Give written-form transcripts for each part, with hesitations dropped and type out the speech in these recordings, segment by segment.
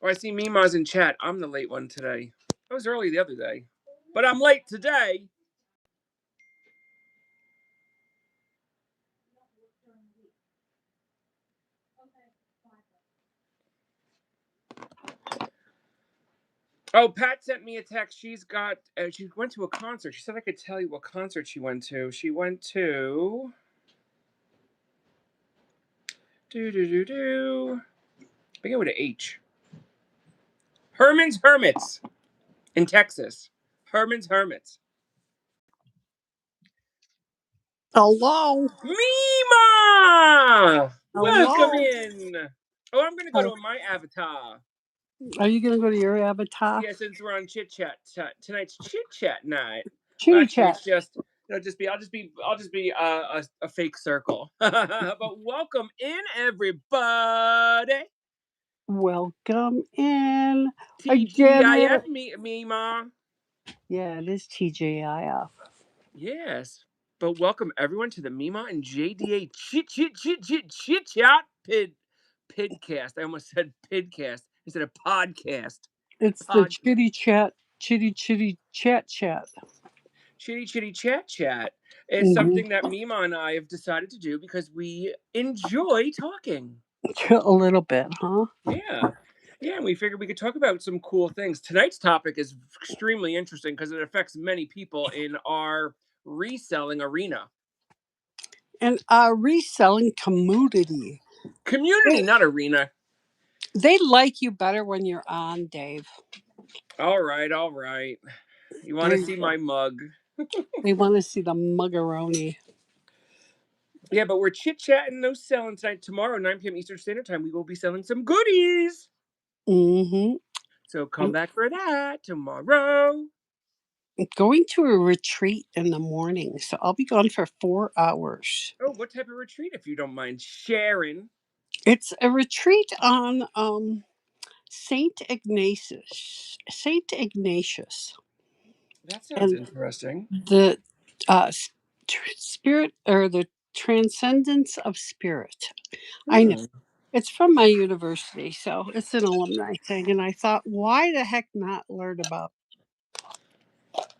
Oh, I see Meemaw's in chat. I'm the late one today. I was early the other day, but I'm late today. Oh, Pat sent me a text. She went to a concert. She said I could tell you what concert she went to. She went to begin with an H. Herman's Hermits in Texas. Herman's Hermits. Hello. Meemaw! Welcome Hello. in. Oh, I'm gonna go to my avatar. Are you going to go to your avatar? Yeah, since we're on chit chat tonight's chit chat night. Chitty Actually, chat. it's just I'll just be a fake circle. But welcome in, everybody. Welcome in. TGIF, Meemaw. Yeah, it is TGIF. Yes, but welcome everyone to the Meemaw and JDA chit chat pidcast. I almost said pidcast instead of podcast. It's the chitty chat Chitty chat. Chitty chat. It's something that Meemaw and I have decided to do because we enjoy talking. A little bit, huh? Yeah. Yeah, and we figured we could talk about some cool things. Tonight's topic is extremely interesting because it affects many people in our reselling arena. And our reselling community. Community, not arena. They like you better when you're on, Dave. All right. You want to see my mug? They want to see the muggeroni. Yeah, but we're chit-chatting, no selling tonight. Tomorrow, 9 p.m. Eastern Standard Time, we will be selling some goodies. Mm-hmm. So come back for that tomorrow. Going to a retreat in the morning, so I'll be gone for 4 hours. Oh, what type of retreat, if you don't mind sharing? It's a retreat on Saint Ignatius. That sounds interesting. The spirit or the transcendence of spirit. I know. It's from my university, so it's an alumni thing. And I thought, why the heck not learn about it?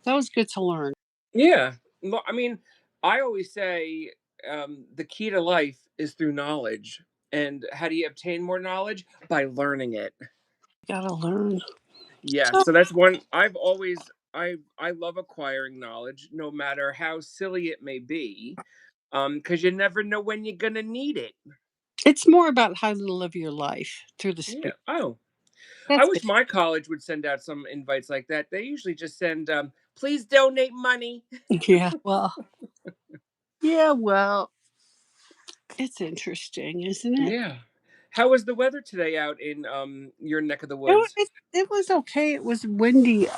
That was good to learn. Yeah. Well, I mean, I always say the key to life is through knowledge. And how do you obtain more knowledge? By learning it. Gotta learn. Yeah. So that's one I love acquiring knowledge, no matter how silly it may be. Because you never know when you're gonna need it. It's more about how to live your life through the spirit. Yeah. Oh. That's I wish my college would send out some invites like that. They usually just send please donate money. Yeah, well. Yeah, well. It's interesting, isn't it? Yeah. How was the weather today out in your neck of the woods? It was okay. It was windy.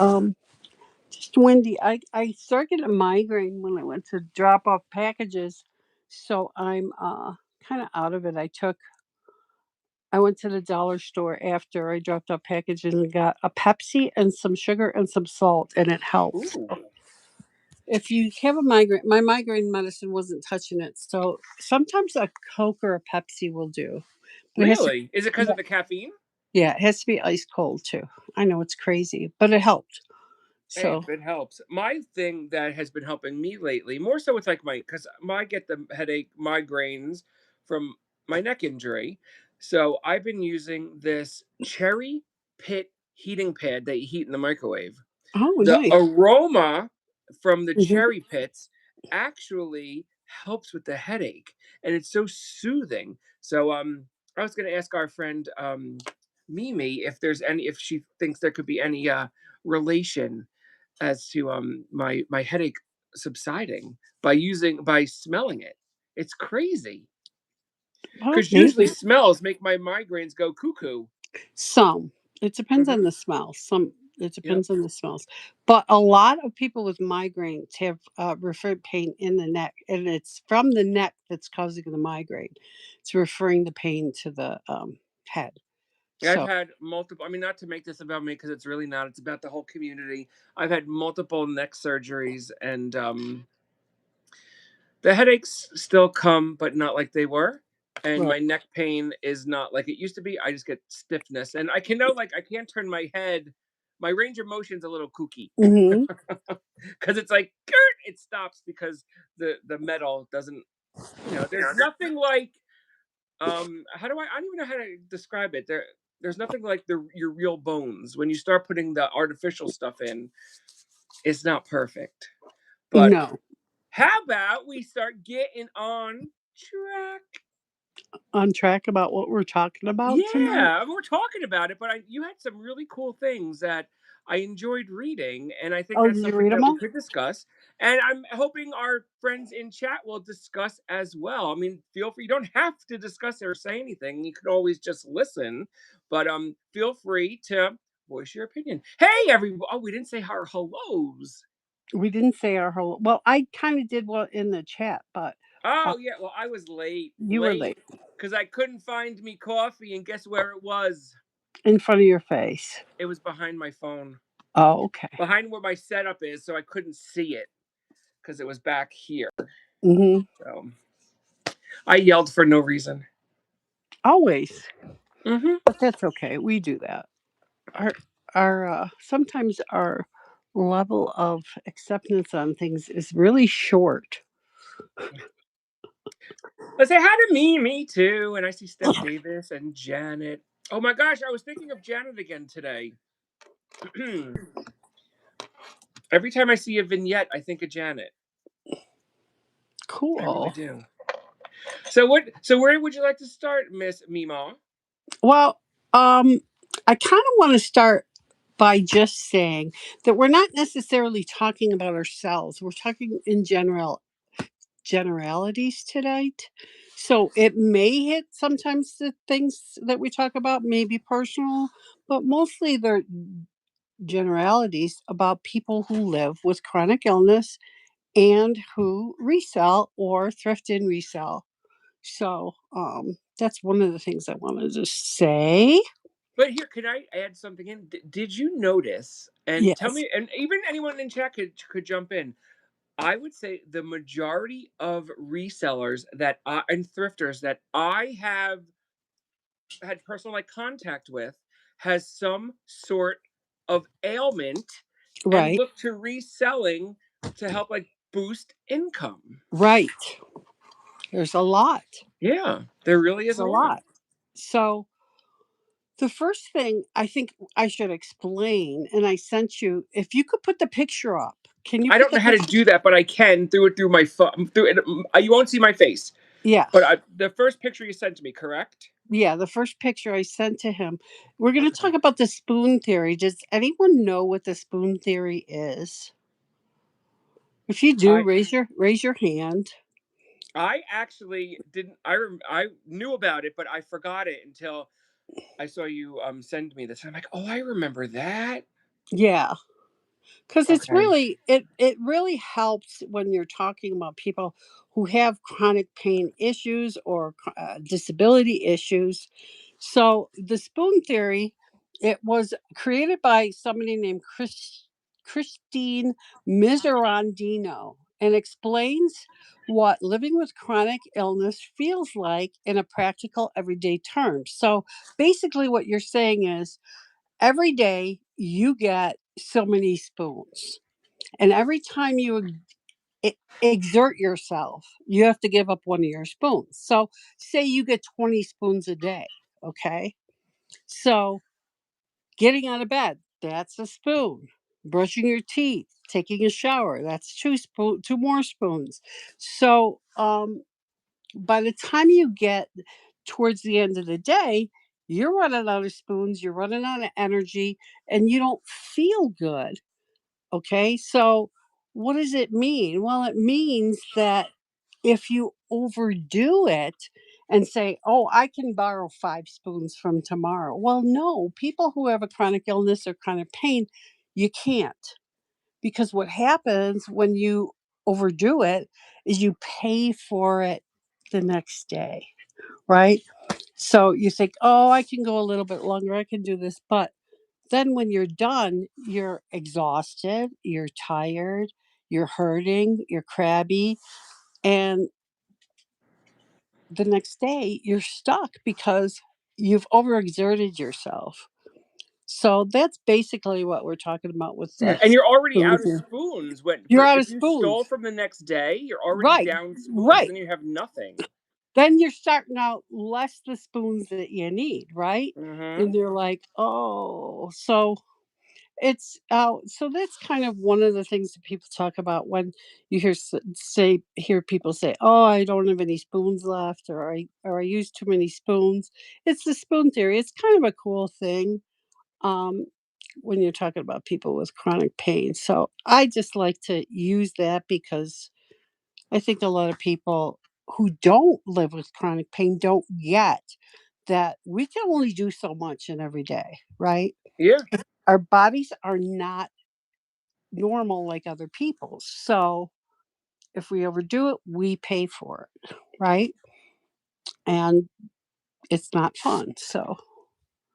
Just windy. I started getting a migraine when I went to drop off packages, so I'm kind of out of it. I went to the dollar store after I dropped off packages and got a Pepsi and some sugar and some salt, and it helps. Ooh. If you have a migraine, my migraine medicine wasn't touching it, so sometimes a Coke or a Pepsi will do. Really? Is it because of the caffeine? Yeah, it has to be ice cold too. I know it's crazy, but it helped. Hey, So if it helps. My thing that has been helping me lately, more so with like because I get the headache migraines from my neck injury. So I've been using this cherry pit heating pad that you heat in the microwave. The nice. aroma from the Mhm. cherry pits actually helps with the headache, and it's so soothing. So I was going to ask our friend Mimi if she thinks there could be any relation as to my headache subsiding by smelling it. It's crazy because usually smells make my migraines go cuckoo. Some. It depends on the smell. It depends on the smells. But a lot of people with migraines have referred pain in the neck, and it's from the neck that's causing the migraine. It's referring the pain to the head. I've had multiple. I mean, not to make this about me because it's really not. It's about the whole community. I've had multiple neck surgeries, and the headaches still come, but not like they were. and Right. my neck pain is not like it used to be. I just get stiffness, and I can know like I can't turn my head. My range of motion's a little kooky Mhm. because it's like "Gert," it stops because the metal doesn't. There's nothing like how do I don't even know how to describe it. There's nothing like your real bones when you start putting the artificial stuff in. It's not perfect, but No. how about we start getting on track? On track about what we're talking about tonight? Yeah, we're talking about it, but you had some really cool things that I enjoyed reading, and I think Oh, that's did you something read them that we all? could discuss. And I'm hoping our friends in chat will discuss as well. I mean, feel free. You don't have to discuss or say anything. You can always just listen, but feel free to voice your opinion. Hey, everyone! Oh, we didn't say our hellos. We didn't say our whole well, I kinda did one in the chat, but, uh, Oh yeah, well I was late, you were late. because I couldn't find me coffee, and guess where it was? In front of your face. It was behind my phone. Oh, okay. Behind where my setup is, so I couldn't see it because it was back here. Mhm. So I yelled for no reason. Always, Hmm. but that's okay, we do that. Sometimes our level of acceptance on things is really short. Let's say hi to me too. And I see Steph Davis and Janet. Oh my gosh, I was thinking of Janet again today. Every time I see a vignette, I think of Janet. I really Cool. do. So what? So where would you like to start, Miss Meemaw? Well, I kinda wanna start by just saying that we're not necessarily talking about ourselves, we're talking in generalities tonight. So it may hit sometimes the things that we talk about may be personal, but mostly they're generalities about people who live with chronic illness and who resell or thrift and resell. So that's one of the things I wanted to say. But here, can I add something in? Did you notice? And tell Yes. me, and even anyone in chat could jump in. I would say the majority of resellers and thrifters that I have had personal like contact with has some sort of ailment and Right. look to reselling to help like boost income. Right. There's a lot. Yeah, there really is There's a a lot. lot. So the first thing I think I should explain, and I sent you, if you could put the picture up, can you I put don't the know how to picture? do that, but I can through my phone. Through it, you won't see my face, but Yes. the first picture you sent to me, correct? Yeah, the first picture I sent to him. We're going to Okay. talk about the spoon theory. Does anyone know what the spoon theory is? If you do, I raise your hand. I actually didn't. I knew about it, but I forgot it until I saw you send me this. I'm like, oh, I remember that. Yeah. Because Okay. it really helps when you're talking about people who have chronic pain issues or disability issues. So the spoon theory, it was created by somebody named Christine Miserandino and explains what living with chronic illness feels like in a practical everyday terms. So basically what you're saying is every day you get so many spoons. And every time you exert yourself, you have to give up one of your spoons. So, say you get 20 spoons a day, okay? So, getting out of bed, that's a spoon. Brushing your teeth, taking a shower, that's two more spoons. So, by the time you get towards the end of the day, you're running out of spoons, you're running out of energy, and you don't feel good. Okay, so what does it mean? Well, it means that if you overdo it and say, oh, I can borrow 5 spoons from tomorrow. Well, no, people who have a chronic illness or chronic pain, you can't. Because what happens when you overdo it is you pay for it the next day, right? So you think, oh, I can go a little bit longer, I can do this. But then when you're done, you're exhausted, you're tired, you're hurting, you're crabby, and the next day you're stuck because you've overexerted yourself. So that's basically what we're talking about with Yeah, the and you're already spoons out of here. spoons when You're for out if of you stole spoons. from the next day, you're already Right, down spoons, right. then you have nothing. Then you're starting out less the spoons that you need, right? Mhm. And you're like, "Oh." So it's, so that's kind of one of the things that people talk about when you hear people say, "Oh, I don't have any spoons left," or "I used too many spoons." It's the spoon theory. It's kind of a cool thing, um, when you're talking about people with chronic pain. So I just like to use that because I think a lot of people who don't live with chronic pain don't get that we can only do so much in every day, right? Yeah. Our bodies are not normal like other people's. So if we overdo it, we pay for it, right? And it's not fun. So,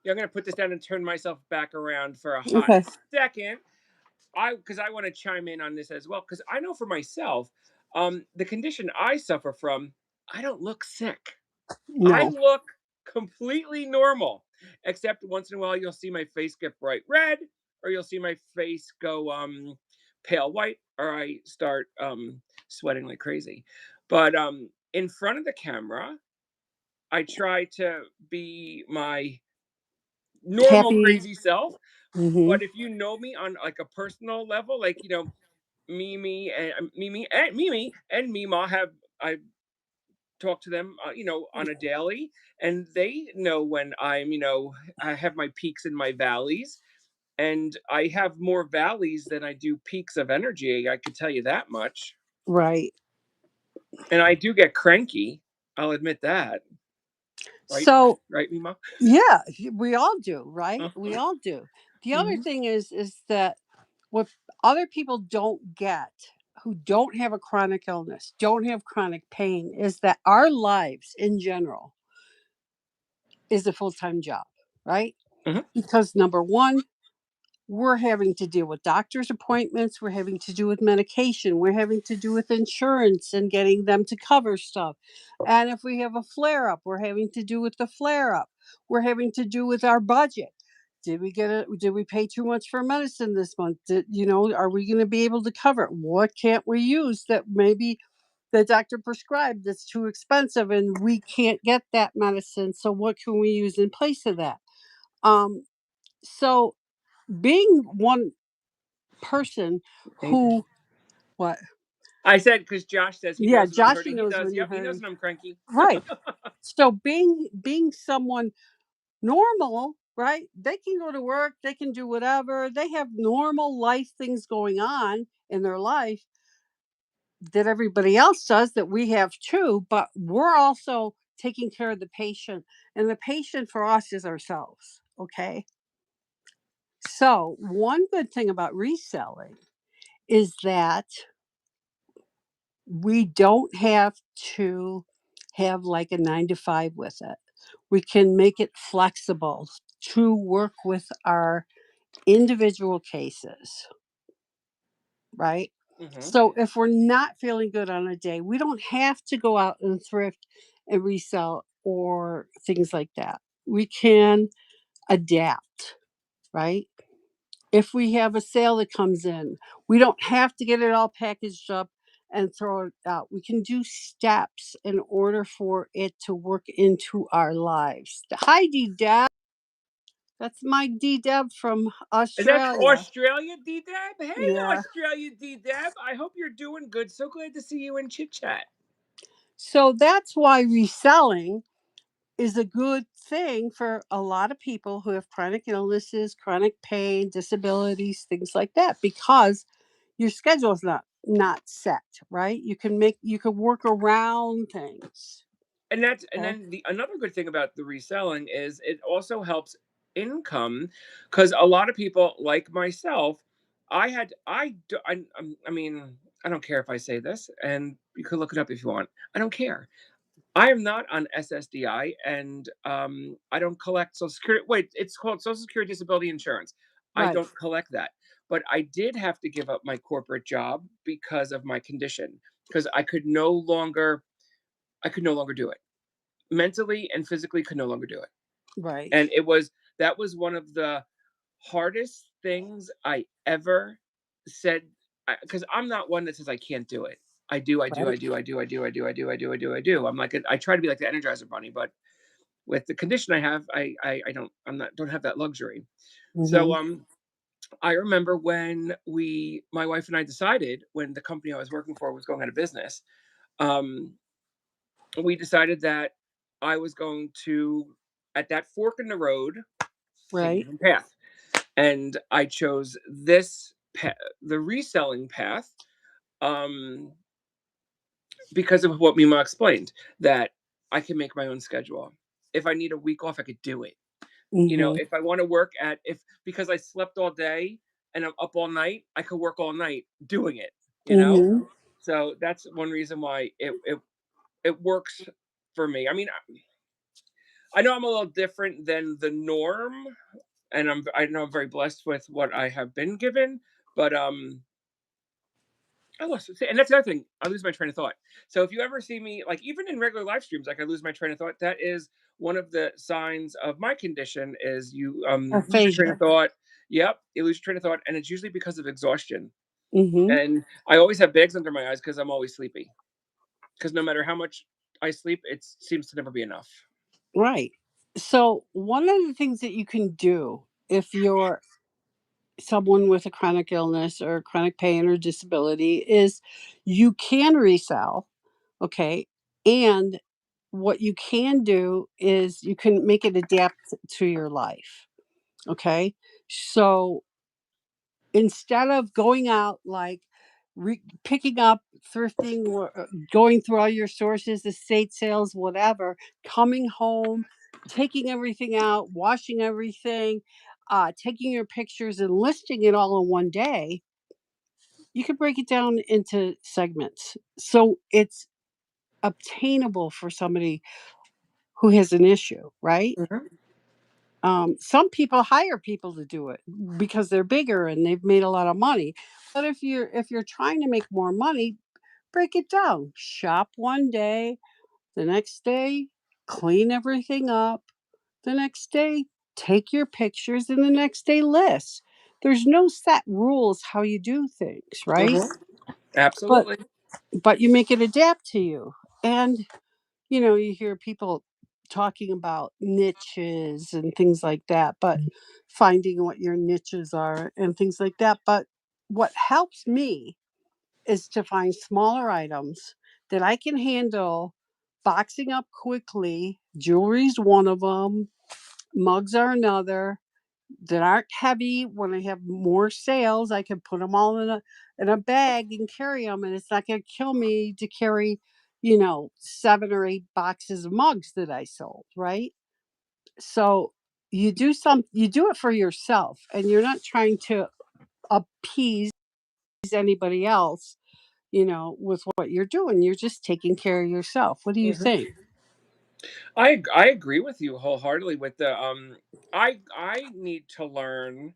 Yeah, I'm gonna put this down and turn myself back around for a hot okay. second. Because I wanna chime in on this as well, because I know for myself, the condition I suffer from, I don't look sick. I No, look completely normal, except once in a while you'll see my face get bright red, or you'll see my face go pale white, or I start sweating like crazy. But in front of the camera, I try to be my normal happy. crazy self. Hmm. But if you know me on like a personal level, like Mimi and Meemaw have I talk to them, on a daily, and they know when I have my peaks and my valleys, and I have more valleys than I do peaks of energy. I could tell you that much, Right. and I do get cranky. I'll admit that, right? So, Right, Meemaw? yeah, we all do, right? We Uh-huh. all do. The other Hmm. thing is that what other people don't get, who don't have a chronic illness, don't have chronic pain, is that our lives in general is a full-time job, right? Hmm. Because number one, we're having to deal with doctor's appointments, we're having to do with medication, we're having to do with insurance and getting them to cover stuff. And if we have a flare up, we're having to do with the flare up. We're having to do with our budget. Did we pay too much for medicine this month? Are we going to be able to cover it? What can't we use that maybe the doctor prescribed that's too expensive and we can't get that medicine? So what can we use in place of that? Um so being one person who what? I said because Josh says he Yeah, knows when I'm Joshy hurting. He knows does. when you're Yep, he knows hurting. when I'm cranky. Right. So being someone normal, right? They can go to work, they can do whatever. They have normal life things going on in their life that everybody else does that we have too, but we're also taking care of the patient. And the patient for us is ourselves. Okay. So one good thing about reselling is that we don't have to have like a 9 to 5 with it. We can make it flexible to work with our individual cases, right? Hmm. So if we're not feeling good on a day, we don't have to go out and thrift and resell or things like that. We can adapt, right? If we have a sale that comes in, we don't have to get it all packaged up and throw it out. We can do steps in order for it to work into our lives. Hi, D Deb. That's my D Deb from Is that Australia. Australia, D Deb? Hey, Yeah. Australia, D Deb. I hope you're doing good. So glad to see you in Chit Chat. So that's why reselling is a good thing for a lot of people who have chronic illnesses, chronic pain, disabilities, things like that, because your schedule is not set, right? You can work around things. And Okay. then another good thing about the reselling is it also helps income, because a lot of people like myself, I had I do, I mean, I don't care if I say this, and you can look it up if you want. I don't care. I am not on SSDI, and I don't collect Social Security. Wait, it's called Social Security Disability Insurance. I Right. don't collect that, but I did have to give up my corporate job because of my condition, because I could no longer do it. mentally and physically could no longer do it. Right. And that was one of the hardest things I ever said, because I'm not one that says I can't do it. I do, I do, I Right. do, I do, I do, I do, I do, I do, I do, I do. I'm like I try to be like the Energizer Bunny, but with the condition I have, I don't don't have that luxury. So Mhm. I remember when my wife and I decided, when the company I was working for was going out of business, um, we decided that I was going to, at that fork in the road, take a Right. different path. And I chose this the reselling path, um, because of what Mima explained, that I can make my own schedule. If I need a week off, I could do it. You know, Mhm. if I want to work at, if because I slept all day and I'm up all night, I could work all night doing it. You know, Mhm. so that's one reason why it works for me. I mean, I know I'm a little different than the norm, and I know I'm very blessed with what I have been given, but I lost and that's the other thing. I lose my train of thought. So if you ever see me, like even in regular live streams, like I lose my train of thought, that is one of the signs of my condition. Is you lose your train of Aphasia. thought. Yep, you lose your train of thought, and it's usually because of exhaustion. Mhm. And I always have bags under my eyes because I'm always sleepy. Because no matter how much I sleep, it seems to never be enough. Right. So, one of the things that you can do if you're someone with a chronic illness or chronic pain or disability is you can resell, okay? And what you can do is you can make it adapt to your life, okay? So, instead of going out like picking up thrifting or going through all your sources, estate sales, whatever, coming home, taking everything out, washing everything, taking your pictures and listing it all in one day, you can break it down into segments so it's obtainable for somebody who has an issue, right? Mhm. Some people hire people to do it because they're bigger and they've made a lot of money. But if you're trying to make more money, break it down. Shop one day, the next day, clean everything up. The next day, take your pictures, and the next day, list. There's no set rules how you do things, right? Mhm. But Absolutely. but you make it adapt to you. And you hear people talking about niches and things like that, but finding what your niches are and things like that. But what helps me is to find smaller items that I can handle boxing up quickly. Jewelry's one of them, mugs are another, that aren't heavy. When I have more sales, I can put them all in a bag and carry them, and it's not going to kill me to carry, 7 or 8 boxes of mugs that I sold, right? So you do it for yourself, and you're not trying to appease anybody else, with what you're doing. You're just taking care of yourself. What do you Mhm. think? I agree with you wholeheartedly with the I need to learn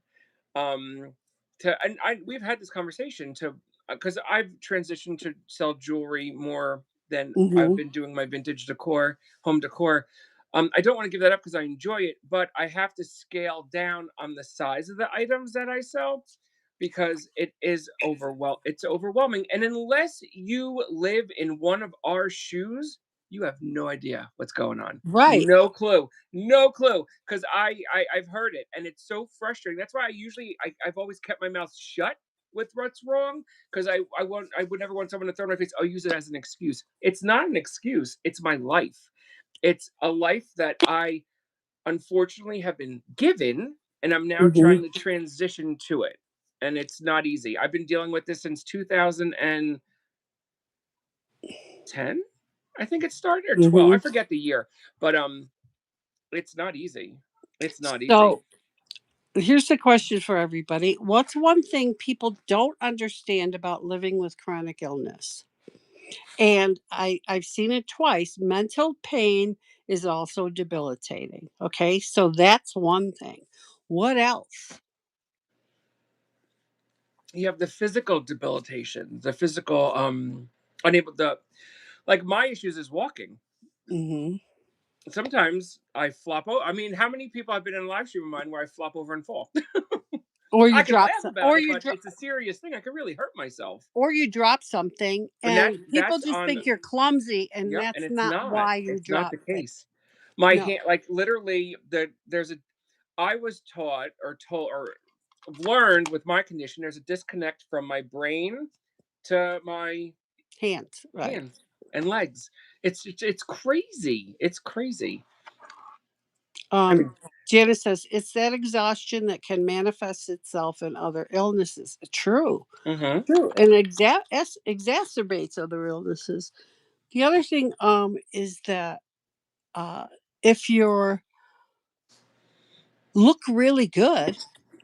to, and we've had this conversation to, because I've transitioned to sell jewelry more than I've Mhm. been doing my vintage decor, home decor. I don't want to give that up because I enjoy it, but I have to scale down on the size of the items that I sell because it's overwhelming. And unless you live in one of our shoes, you have no idea what's going on. Right. No clue. No clue. Because I've heard it and it's so frustrating. That's why I've always kept my mouth shut with what's wrong. Because I would never want someone to throw in my face, I'll use it as an excuse. It's not an excuse. It's my life. It's a life that I unfortunately have been given, and I'm now Mhm. trying to transition to it. And it's not easy. I've been dealing with this since 2010. I think it started, or 12. I Mhm. forget the year, but it's not easy. It's not easy. So, here's the question for everybody. What's one thing people don't understand about living with chronic illness? And I've seen it twice. Mental pain is also debilitating. Okay? So that's one thing. What else? You have the physical debilitation, the physical unable to, like my issues is walking. Mhm. Sometimes I flop over. I mean, how many people have been in a live stream of mine where I flop over and fall? Or I you can drop laugh some, about it, but it's a serious thing. I could really hurt myself. or you drop something, And and people that's just on. think you're clumsy, and Yep, and that's not why you it's not drop the things. case. My No, hand, like literally, there's a. I was taught or told or learned with my condition. There's a disconnect from my brain to my hands, right. hands and legs. It's crazy. It's crazy. I Um, mean, Janice says it's that exhaustion that can manifest itself in other illnesses. True, hmm true, and exacerbates other illnesses. The other thing is that uh, if you're look really good,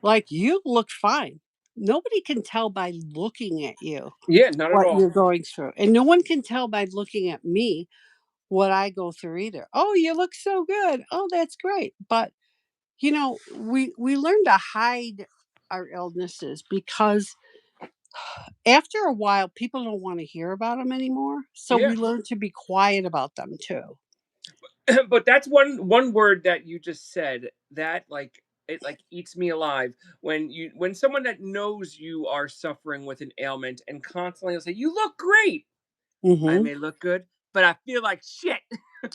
like you look fine. Nobody can tell by looking at you yeah, not at what all. you're going through, and no one can tell by looking at me what I go through either. Oh, you look so good. Oh, that's great. But we learn to hide our illnesses because after a while people don't want to hear about them anymore. So Yeah, we learn to be quiet about them too. but that's one word that you just said that like it like eats me alive when someone that knows you are suffering with an ailment and constantly will say you look great. I Mhm. may look good, but I feel like shit.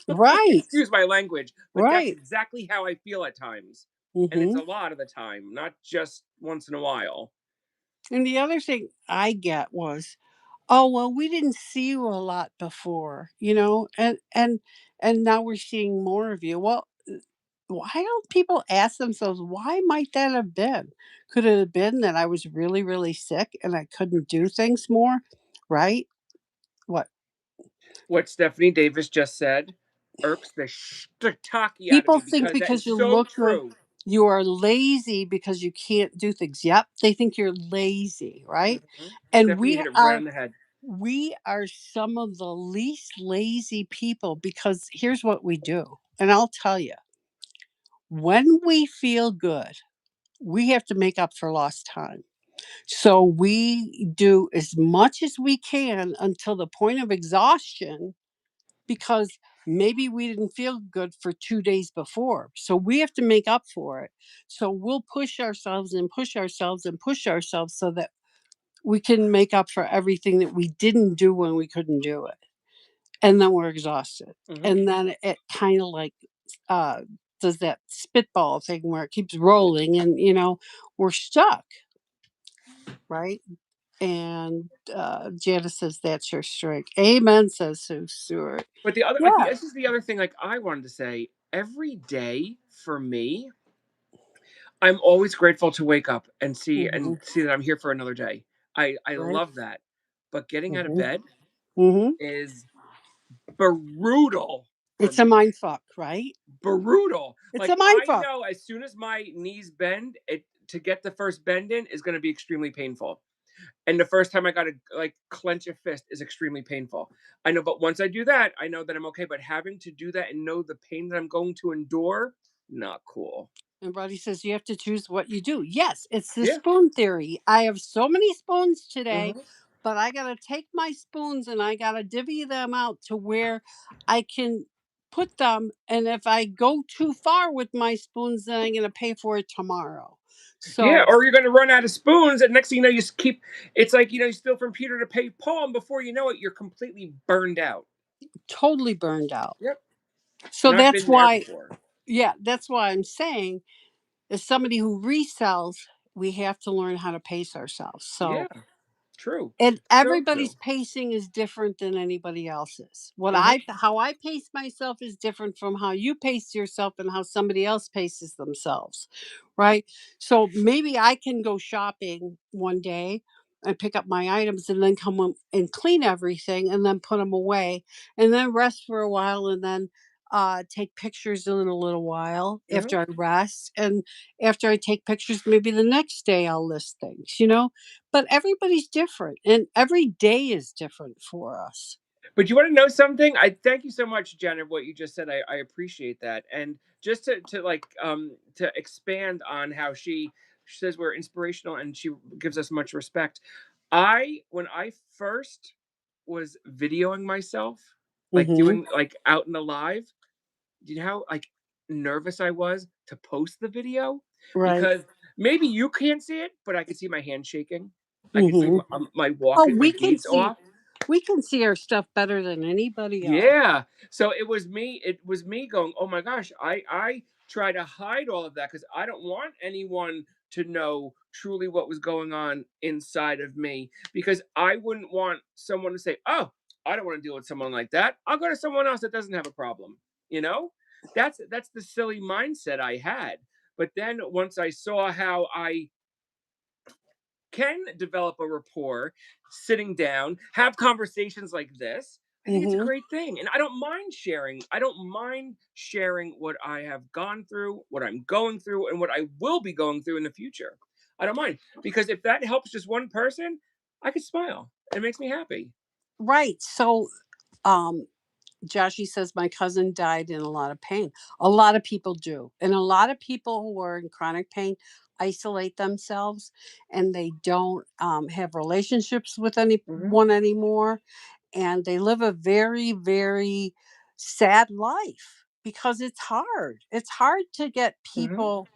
Right. Excuse my language, but that's Right. exactly how I feel at times. And it's Mhm. a lot of the time, not just once in a while. And the other thing I get was, "Oh, well, we didn't see you a lot before," and now we're seeing more of you. Well, why don't people ask themselves, why might that have been? Could it have been that I was really, really sick and I couldn't do things more? Right? What? What Stephanie Davis just said irks the shiitake out of People me think because that because is you so look good, true. you are lazy because you can't do things. Yep, they think you're lazy, right? And Stephanie hit it right on the head. we are some of the least lazy people because here's what we do. And I'll tell you, when we feel good, we have to make up for lost time. So we do as much as we can until the point of exhaustion because maybe we didn't feel good for 2 days before. So we have to make up for it. So we'll push ourselves and push ourselves and push ourselves so that we can make up for everything that we didn't do when we couldn't do it. And then we're exhausted. hmm And then it kind of like uh does that spitball thing where it keeps rolling and we're stuck, right? And Janice says that's your strength. Amen, says Sue Stewart. But the other, like, Yeah. this is the other thing. Like, I wanted to say, every day for me, I'm always grateful to wake up Hmm. and see that I'm here for another day. I Right. love that. But getting out of Hmm. bed Hmm. is brutal for It's a me. mind fuck, right? Brutal. It's a Like mind I fuck. know as soon as my knees bend, it to get the first bend in is going to be extremely painful. And the first time I got to like clench a fist is extremely painful. I know, but once I do that, I know that I'm okay. But having to do that and know the pain that I'm going to endure, not cool. And Brody says you have to choose what you do. Yes, it's the Yeah. spoon theory. I have so many spoons today, hmm but I got to take my spoons and I got to divvy them out to where I can put them. And if I go too far with my spoons, then I'm going to pay for it tomorrow. Yeah. So Or you're going to run out of spoons, and next thing you know, you just keep. It's like you steal from Peter to pay Paul, and before you know it, you're completely burned out. totally burned out. Yep. So And I've that's been there why, before. yeah, that's why I'm saying, as somebody who resells, we have to learn how to pace ourselves. Yeah. So True. and So everybody's true. pacing is different than anybody else's. hmm How I pace myself is different from how you pace yourself and how somebody else paces themselves, right? So maybe I can go shopping one day and pick up my items and then come home and clean everything and then put them away and then rest for a while and then take pictures in a little while hmm after I rest. And after I take pictures, maybe the next day I'll list things, but everybody's different and every day is different for us. But you want to know something? I thank you so much, Jenna, what you just said. I appreciate that. And just to like to expand on how she says we're inspirational and she gives us much respect. When I first was videoing myself, like Mhm. doing like out and alive, do you know how, like, nervous I was to post the video? Right. Because maybe you can't see it, but I could see my hand shaking. I could see Mhm. my Oh, walking, my we can gait's see off. we can see our stuff better than anybody else. Yeah. So it was me going, "Oh my gosh, I try to hide all of that because I don't want anyone to know truly what was going on inside of me because I wouldn't want someone to say, "Oh, I don't want to deal with someone like that. I'll go to someone else that doesn't have a problem." You know? That's the silly mindset I had. But then once I saw how I can develop a rapport sitting down, have conversations like this. I think it's a Mhm. great thing. And I don't mind sharing. I don't mind sharing what I have gone through, what I'm going through, and what I will be going through in the future. I don't mind because if that helps just one person, I could smile. It makes me happy. Right. So, um, Joshy says my cousin died in a lot of pain. A lot of people do. And a lot of people who are in chronic pain isolate themselves and they don't have relationships with Hmm. anyone anymore. And they live a very, very sad life because it's hard. It's hard to get Hmm. people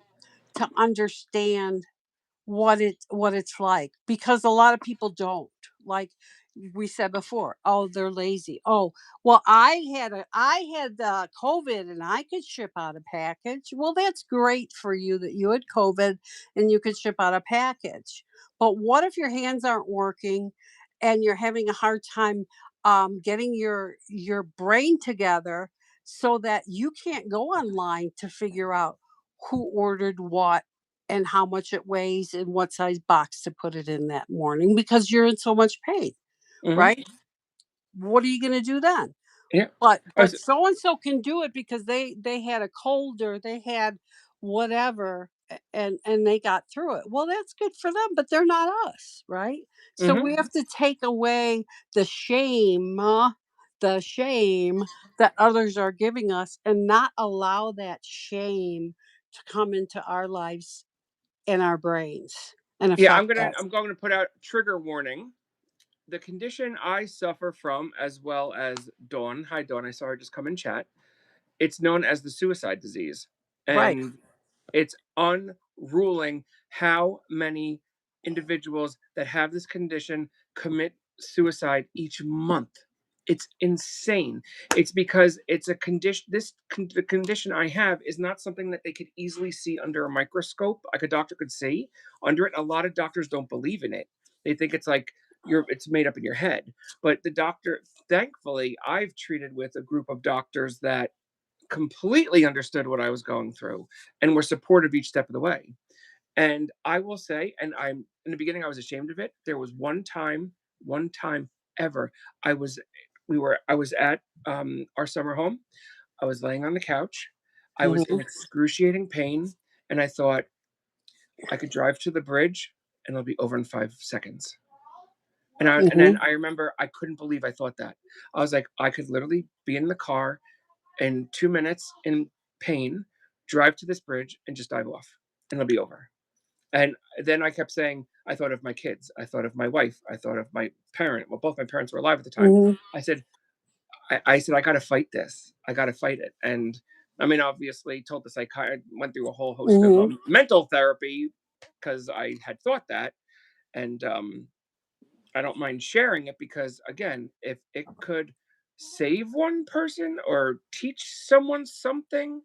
to understand what it's like because a lot of people don't. Like we said before, oh, they're lazy. Oh, well, I had COVID and I could ship out a package. Well, that's great for you that you had COVID and you could ship out a package. But what if your hands aren't working and you're having a hard time getting your brain together so that you can't go online to figure out who ordered what and how much it weighs and what size box to put it in that morning because you're in so much pain, Hmm. right? What are you going to do then? Yeah. I But was, so and so can do it because they had a cold or they had whatever and they got through it. Well, that's good for them, but they're not us, right? So hmm. we have to take away the shame that others are giving us and not allow that shame to come into our lives in our brains and Yeah, affect us. I'm going to put out trigger warning. The condition I suffer from, as well as Dawn. Hi, Dawn. I saw her just come in chat. It's known as the suicide disease. Right. And it's unruling how many individuals that have this condition commit suicide each month. It's insane. It's because it's a condition. The condition I have is not something that they could easily see under a microscope, like a doctor could see under it. A lot of doctors don't believe in it. They think it's like it's made up in your head. But the doctor, thankfully, I've treated with a group of doctors that completely understood what I was going through and were supportive each step of the way. And I will say, and I'm in the beginning, I was ashamed of it. There was one time ever, I was, I was at our summer home. I was laying on the couch. I was in Mhm. excruciating pain, and I thought I could drive to the bridge, and it'll be over in 5 seconds. And then Mhm. I remember I couldn't believe I thought that. I was like, I could literally be in the car in 2 minutes in pain, drive to this bridge and just dive off, and it'll be over. And then I kept saying, I thought of my kids, I thought of my wife, I thought of my parent. Well, both my parents were alive at the time. Mhm. I said, I said, I got to fight this. I got to fight it. And I mean, obviously, told the psychiatrist, went through a whole host of Mhm. mental therapy because I had thought that. And I don't mind sharing it because, again, if it could save one person or teach someone something,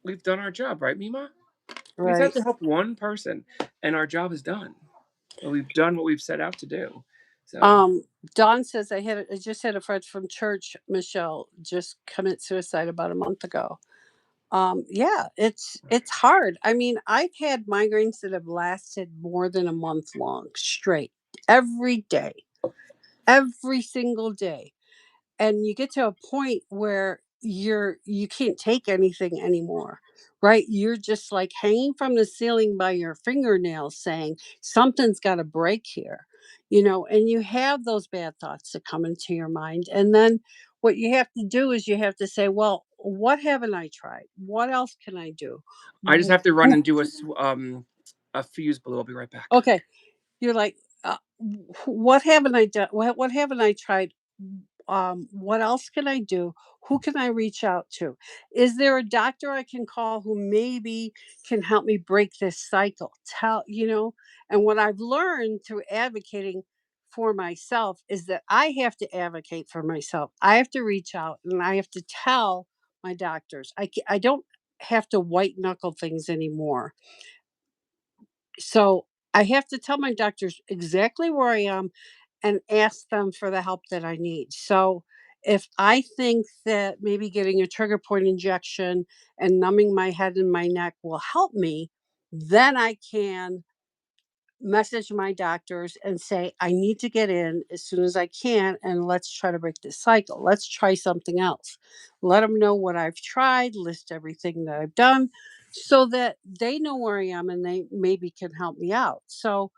we've done our job, right, Mima? We just have Right. to help one person, and our job is done. We've done what we've set out to do. So, Um, Dawn says I just had a friend from church, Michelle, just commit suicide about a month ago. Yeah, it's hard. I mean, I've had migraines that have lasted more than a month long straight, every day, every single day. And you get to a point where you can't take anything anymore, right? You're just like hanging from the ceiling by your fingernails saying something's got to break here, and you have those bad thoughts that come into your mind. And then what you have to do is you have to say, well, what haven't I tried? What else can I do? I just W- have to run w- and do a fuse blew. I'll be right back. okay, you're like, what haven't I done? What haven't I tried? What else can I do? Who can I reach out to? Is there a doctor I can call who maybe can help me break this cycle? And what I've learned through advocating for myself is that I have to advocate for myself. I have to reach out and I have to tell my doctors. I don't have to white knuckle things anymore. So I have to tell my doctors exactly where I am and ask them for the help that I need. So if I think that maybe getting a trigger point injection and numbing my head and my neck will help me, then I can message my doctors and say, I need to get in as soon as I can, and let's try to break this cycle. Let's try something else. Let them know what I've tried, list everything that I've done so that they know where I am and they maybe can help me out. So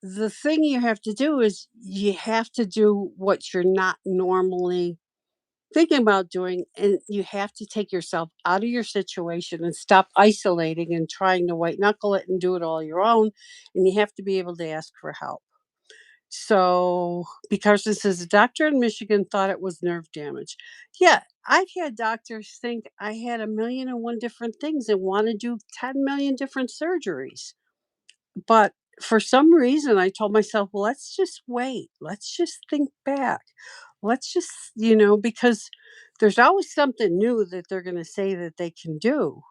the thing you have to do is you have to do what you're not normally thinking about doing, and you have to take yourself out of your situation and stop isolating and trying to white knuckle it and do it all your own, and you have to be able to ask for help. So because this is a doctor in Michigan thought it was nerve damage. Yeah, I've had doctors think I had a million and one different things and want to do 10 million different surgeries. But for some reason, I told myself, well, let's just wait. Let's just think back. Let's just, because there's always something new that they're going to say that they can do.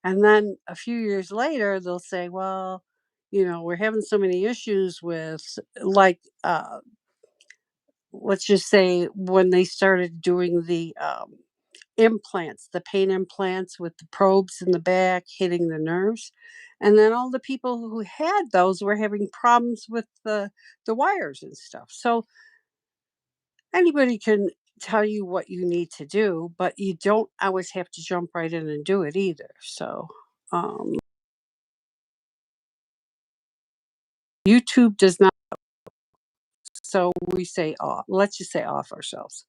And then a few years later, they'll say, well, we're having so many issues with, like, let's just say when they started doing the implants, the pain implants with the probes in the back hitting the nerves. And then all the people who had those were having problems with the wires and stuff. So anybody can tell you what you need to do, but you don't always have to jump right in and do it either. So um, YouTube does not. So we say off. Let's just say off ourselves.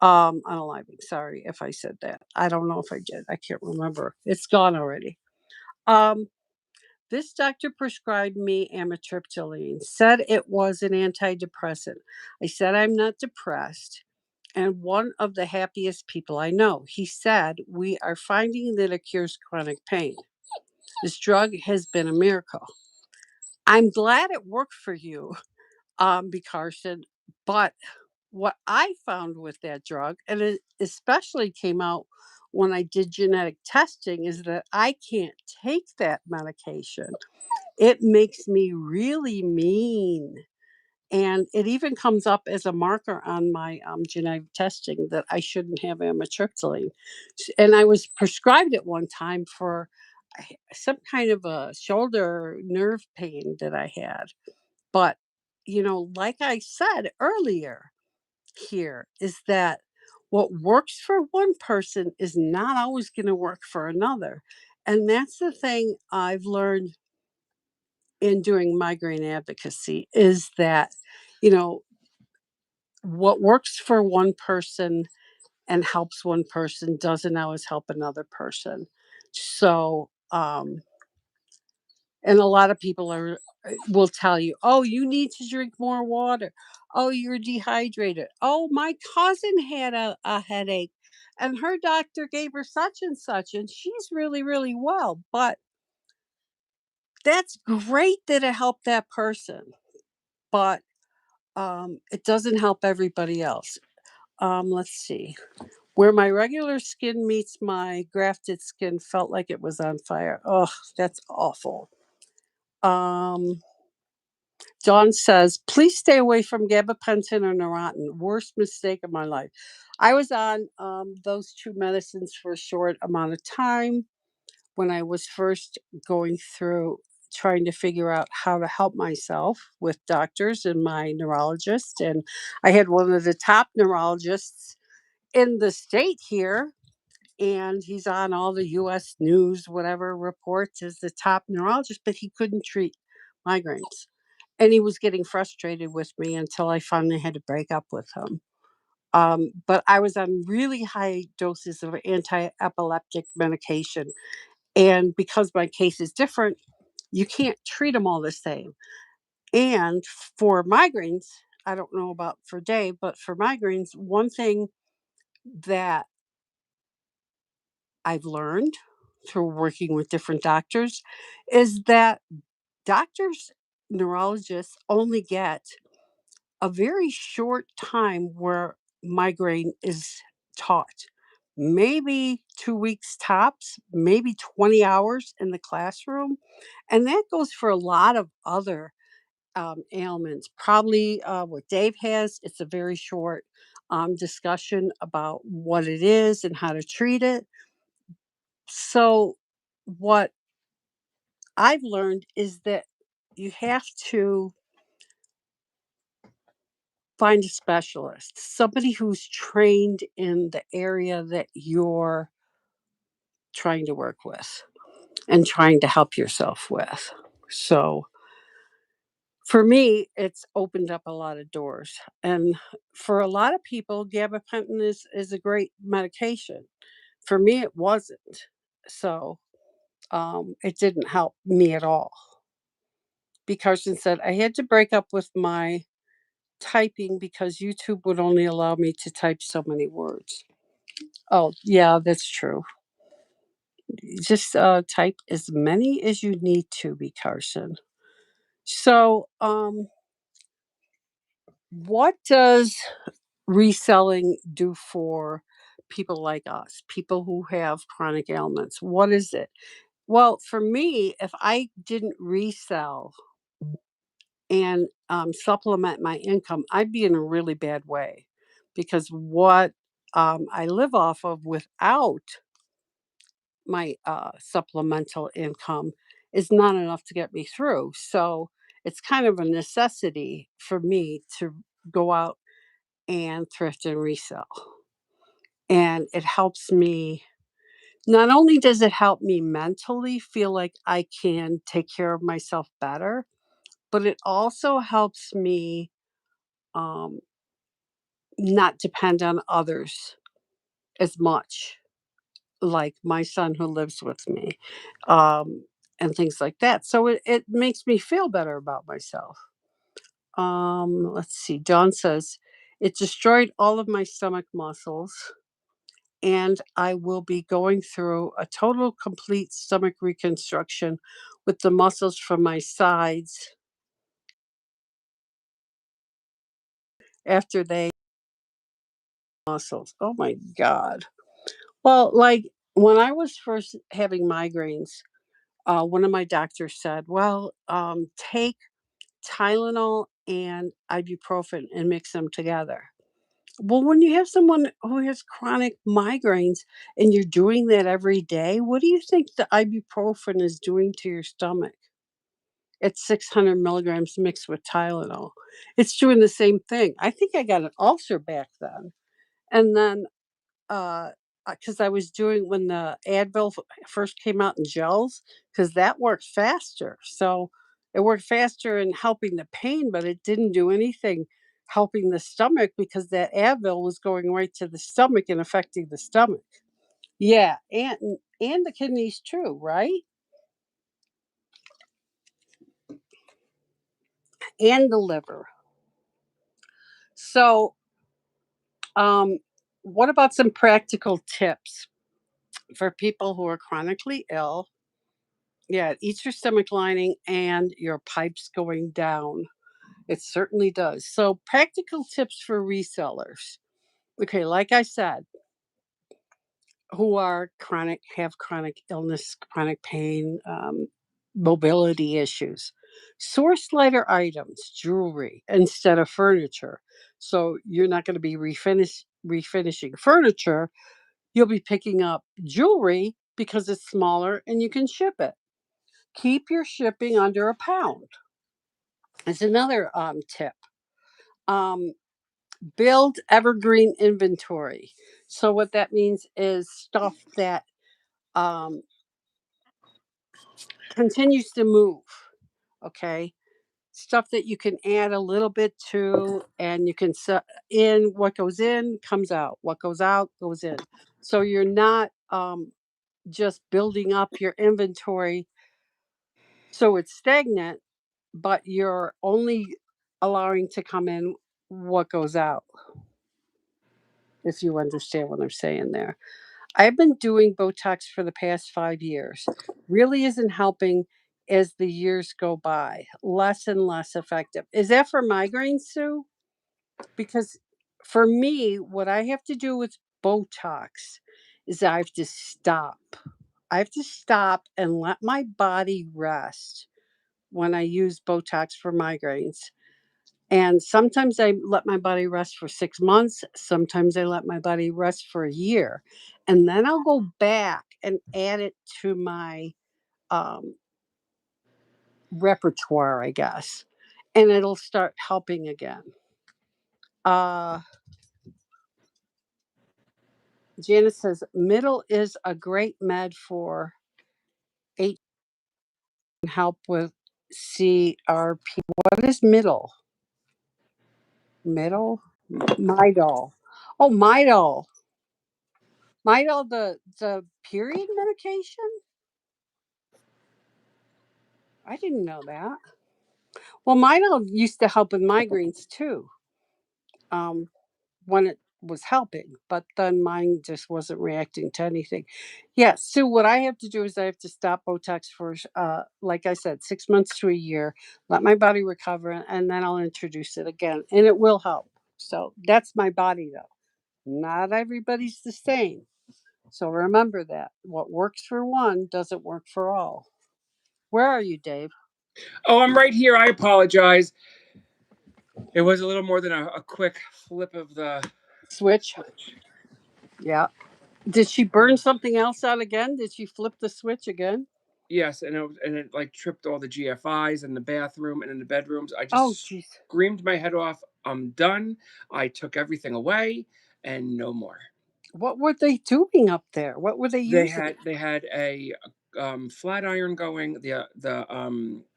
Unaliving. Sorry if I said that. I don't know if I did. I can't remember. It's gone already. Um, This doctor prescribed me amitriptyline, said it was an antidepressant. I said I'm not depressed, and one of the happiest people I know. He said, we are finding that it cures chronic pain. This drug has been a miracle. I'm glad it worked for you, B. Carson, but what I found with that drug, and it especially came out when I did genetic testing, is that I can't take that medication. It makes me really mean. And it even comes up as a marker on my genetic testing that I shouldn't have amitriptyline. And I was prescribed it one time for some kind of a shoulder nerve pain that I had. But, like I said earlier here, is that what works for one person is not always going to work for another. And that's the thing I've learned in doing migraine advocacy is that, you know, what works for one person and helps one person doesn't always help another person. So, and a lot of people will tell you, "Oh, you need to drink more water. Oh, you're dehydrated. Oh, my cousin had a headache and her doctor gave her such and such and she's really really well." But that's great that it helped that person. But it doesn't help everybody else. Let's see. Where my regular skin meets my grafted skin felt like it was on fire. Oh, that's awful. Um, Dawn says, please stay away from gabapentin or Neurontin. Worst mistake of my life. I was on those two medicines for a short amount of time when I was first going through trying to figure out how to help myself with doctors and my neurologist. And I had one of the top neurologists in the state here, and he's on all the US news, whatever reports as the top neurologist, but he couldn't treat migraines. And he was getting frustrated with me until I finally had to break up with him. But I was on really high doses of anti epileptic medication. And because my case is different, you can't treat them all the same. And for migraines, I don't know about for day, but for migraines, one thing that I've learned through working with different doctors is that doctors, neurologists only get a very short time where migraine is taught. Maybe 2 weeks tops, maybe 20 hours in the classroom. And that goes for a lot of other ailments. Probably what Dave has, it's a very short discussion about what it is and how to treat it. So, what I've learned is that you have to find a specialist, somebody who's trained in the area that you're trying to work with and trying to help yourself with. So, for me, it's opened up a lot of doors. And for a lot of people, gabapentin is a great medication. For me, it wasn't. So, it didn't help me at all. B. Carson said, I had to break up with my typing because YouTube would only allow me to type so many words. Oh, yeah, that's true. Just type as many as you need to, B. Carson. So, what does reselling do for people like us, people who have chronic ailments? What is it? Well, for me, if I didn't resell and supplement my income, I'd be in a really bad way because what I live off of without my supplemental income is not enough to get me through. So it's kind of a necessity for me to go out and thrift and resell. And it helps me. Not only does it help me mentally feel like I can take care of myself better, but it also helps me um, not depend on others as much, like my son who lives with me, um, and things like that. So it makes me feel better about myself. Let's see. Dawn says, it destroyed all of my stomach muscles, and I will be going through a total complete stomach reconstruction with the muscles from my sides after they muscles. Oh my God. Well, like when I was first having migraines, one of my doctors said, well, take Tylenol and ibuprofen and mix them together. Well, when you have someone who has chronic migraines and you're doing that every day, what do you think the ibuprofen is doing to your stomach? It's 600 milligrams mixed with Tylenol. It's doing the same thing. I think I got an ulcer back then. And then, because I was doing when the Advil first came out in gels, because that worked faster. So it worked faster in helping the pain, but it didn't do anything helping the stomach because that Advil was going right to the stomach and affecting the stomach. Yeah, and the kidneys too, right? And the liver. So, um, what about some practical tips for people who are chronically ill? Yeah, it eats your stomach lining and your pipes going down. It certainly does. So, practical tips for resellers. Okay, like I said, who are chronic, have chronic illness, chronic pain, mobility issues. Source lighter items, jewelry instead of furniture. So you're not going to be refinishing furniture. You'll be picking up jewelry because it's smaller and you can ship it. Keep your shipping under a pound. It's another tip. Um, Build evergreen inventory. So what that means is stuff that um, continues to move. Okay, stuff that you can add a little bit to, and you can set in what goes in comes out, what goes out goes in. So you're not just building up your inventory so it's stagnant, but you're only allowing to come in what goes out, if you understand what I'm saying there. I've been doing Botox for the past 5 years. Really isn't helping as the years go by. Less and less effective. Is that for migraines, Sue? Because for me, what I have to do with Botox is I have to stop. I have to stop and let my body rest when I use Botox for migraines. And sometimes I let my body rest for 6 months. Sometimes I let my body rest for a year. And then I'll go back and add it to my um, repertoire, I guess. And it'll start helping again. Uh, Janice says, middle is a great med for eight help with CRP. What is middle? Middle? Midol. Oh, Midol. Midol, the period medication? I didn't know that. Well, Midol used to help with migraines too, um, when it was helping, but then mine just wasn't reacting to anything. Yeah, so what I have to do is I have to stop Botox for, like I said, 6 months to a year, let my body recover, and then I'll introduce it again, and it will help. So that's my body, though. Not everybody's the same. So remember that. What works for one doesn't work for all. Where are you, Dave? Oh, I'm right here. I apologize. It was a little more than a quick flip of the Switch? switch. Yeah. Did she burn something else out again? Did she flip the switch again? Yes, and it like tripped all the GFIs in the bathroom and in the bedrooms. I Oh, just jeez. screamed my head off. I'm done. I took everything away and no more. What were they doing up there? What were they using? They had a flat iron going, the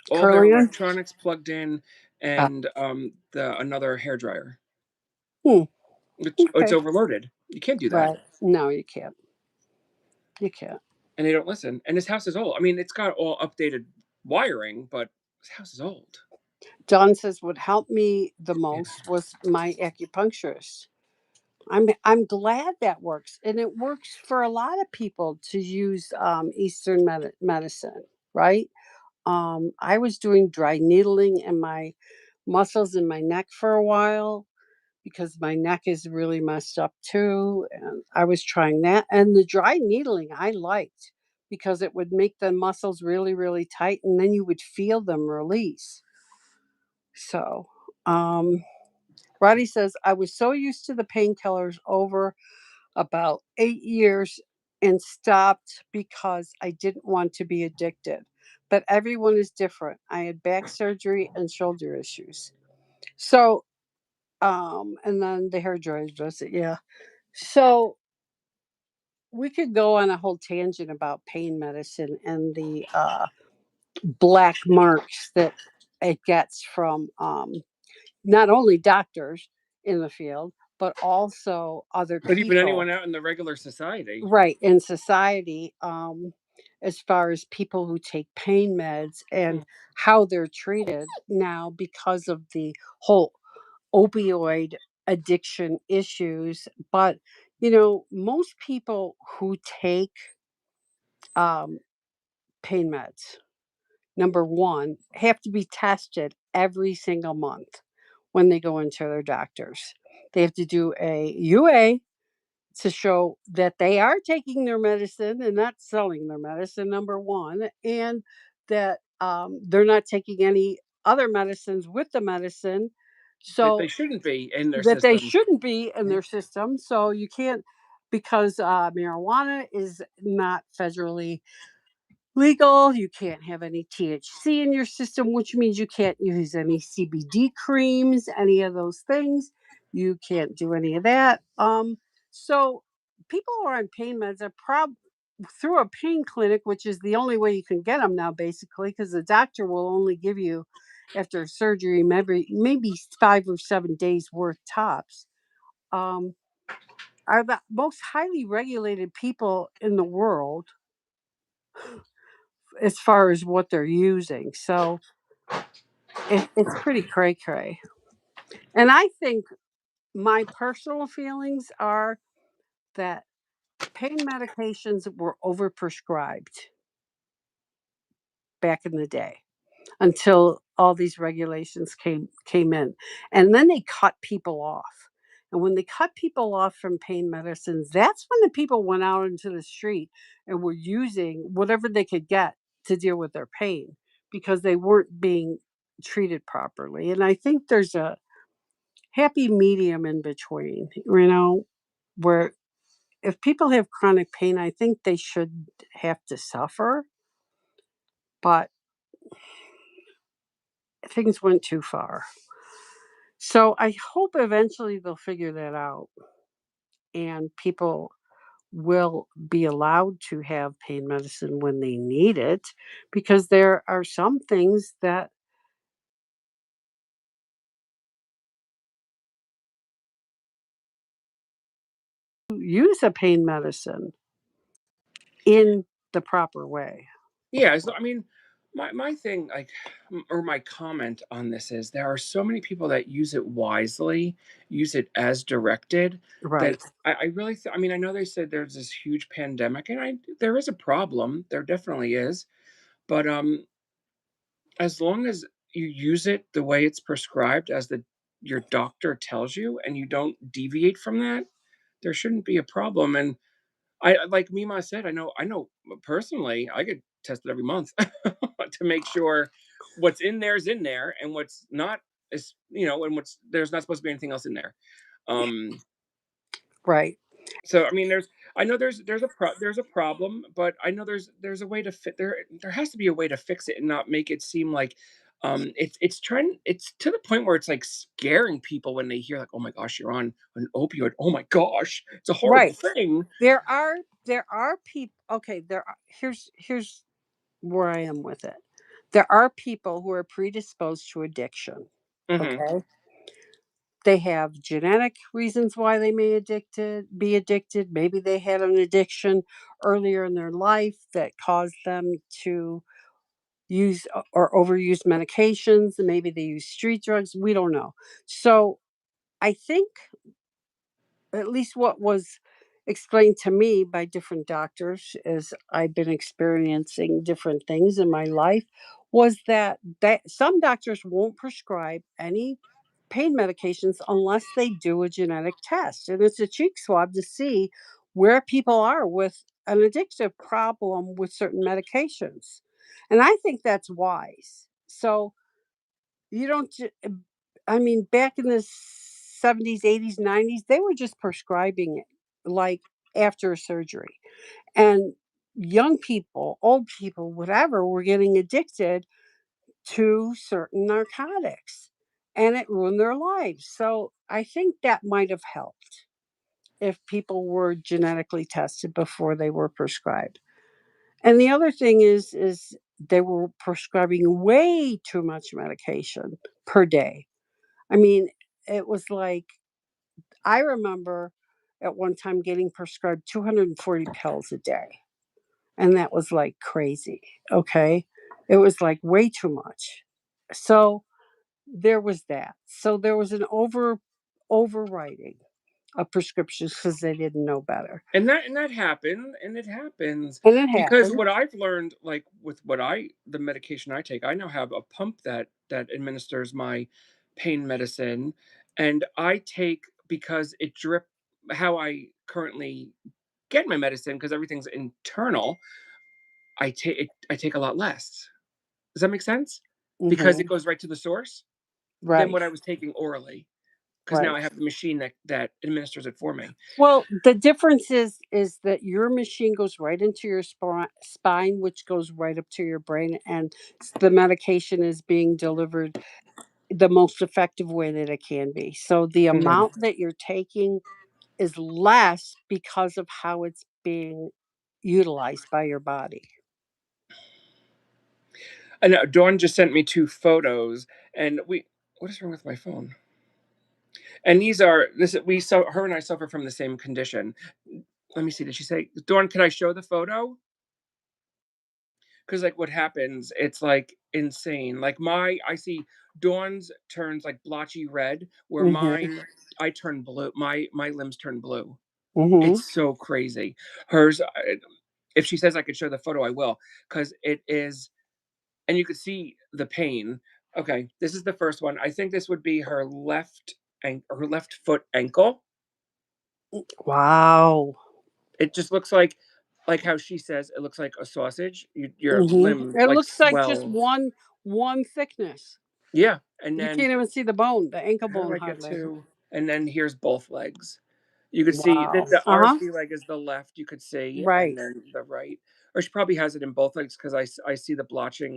all their Curling iron? electronics plugged in, Ah, and the another hair dryer. hmm. It's Okay. overloaded. You can't do that, Right. No, you can't. You can't. and they don't listen. And this house is old. I mean, it's got all updated wiring, but this house is old. John says what helped me the most was my acupuncturist. I'm glad that works, and it works for a lot of people to use Eastern medicine, right? I was doing dry needling in my muscles in my neck for a while because my neck is really messed up too. And I was trying that. And the dry needling I liked because it would make the muscles really, really tight and then you would feel them release. So, um, Roddy says, I was so used to the painkillers over about 8 years and stopped because I didn't want to be addicted. But everyone is different. I had back surgery and shoulder issues. So, and then the hair dryer does it. Yeah. So we could go on a whole tangent about pain medicine and the black marks that it gets from not only doctors in the field, but also other But even people, anyone out in the regular society, right, in society, as far as people who take pain meds and how they're treated now because of the whole opioid addiction issues. But, most people who take um, pain meds, number one, have to be tested every single month when they go into their doctors. They have to do a UA to show that they are taking their medicine and not selling their medicine, number one, and that they're not taking any other medicines with the medicine. that they So shouldn't be in their that they system. shouldn't be in Yeah. their system. So you can't, because marijuana is not federally legal. You can't have any THC in your system, which means you can't use any CBD creams, any of those things. You can't do any of that. So people who are on pain meds are through a pain clinic, which is the only way you can get them now, basically, because the doctor will only give you after surgery maybe 5 or 7 days worth tops. Um, are the most highly regulated people in the world as far as what they're using. So it's pretty cray cray. And I think my personal feelings are that pain medications were overprescribed back in the day until all these regulations came in. And then they cut people off. And when they cut people off from pain medicines, that's when the people went out into the street and were using whatever they could get to deal with their pain because they weren't being treated properly. And I think there's a happy medium in between, where if people have chronic pain, I think they should have to suffer, but things went too far. So I hope eventually they'll figure that out and people will be allowed to have pain medicine when they need it because there are some things that use a pain medicine in the proper way. Yeah, so I mean, my thing, like, or my comment on this is there are so many people that use it wisely, use it as directed, that Right. I really, I mean, I know they said there's this huge pandemic, and there is a problem, there definitely is, but as long as you use it the way it's prescribed, as your doctor tells you, and you don't deviate from that, there shouldn't be a problem. And like Mima said, I know personally, I get tested every month to make sure what's in there is in there, and what's not is, and what's there's not supposed to be anything else in there. Um, Right. so I mean, I know there's a problem, but I know there's a way to fit there has to be a way to fix it and not make it seem like it's to the point where it's like scaring people when they hear like, oh my gosh, you're on an opioid. Oh my gosh, it's a horrible Right. thing. There are people, okay, here's where I am with it. There are people who are predisposed to addiction. Hmm. Okay. They have genetic reasons why they may be addicted. Maybe they had an addiction earlier in their life that caused them to use or overuse medications. And maybe they use street drugs. We don't know. So I think at least what was explained to me by different doctors as I've been experiencing different things in my life was that some doctors won't prescribe any pain medications unless they do a genetic test. And it's a cheek swab to see where people are with an addictive problem with certain medications. And I think that's wise. So you don't I mean, back in the 70s, 80s, 90s, they were just prescribing it like after a surgery. And young people, old people, whatever, were getting addicted to certain narcotics and it ruined their lives. So I think that might have helped if people were genetically tested before they were prescribed. And the other thing is they were prescribing way too much medication per day. I mean, it was like I remember at one time getting prescribed 240 pills a day, and that was like crazy. Okay. It was like way too much. So there was that. So there was an overwriting of prescriptions because they didn't know better. And that happened, and it happens And it because happened. what I've learned, like with the medication I take, I now have a pump that administers my pain medicine, and I take because it drip how I currently get my medicine because everything's internal. I take a lot less. Does that make sense? Because it Hmm. goes right to the source than Right. what I was taking orally. Because now Right. I have the machine that administers it for me. Well, the difference is that your machine goes right into your spine, which goes right up to your brain, and the medication is being delivered the most effective way that it can be. So the Mhm. amount that you're taking is less because of how it's being utilized by your body. I know Dawn just sent me 2 photos, and what is wrong with my phone? And these are this we so her and I suffer from the same condition. Let me see, did she say Dawn, can I show the photo? 'cause, like, what happens, it's, like, insane. Like, my I see Dawn's turns, like, blotchy red, where Mhm. mine I turn blue. My limbs turn blue. Mhm. It's so crazy. Hers, if she says I could show the photo, I will, 'cause it is and you could see the pain. Okay, this is the first one. I think this would be her left foot ankle. Wow. It just looks like how she says, it looks like a sausage. Your Mhm. limb, It like, looks like just swells. one thickness. Yeah, and You then can't even see the bone, the ankle how do bone I get hardly. to and then here's both legs. You could see that Wow. the Uh-huh. RC leg is the left, you could see, and Right. then the right. Or she probably has it in both legs because I see the blotchy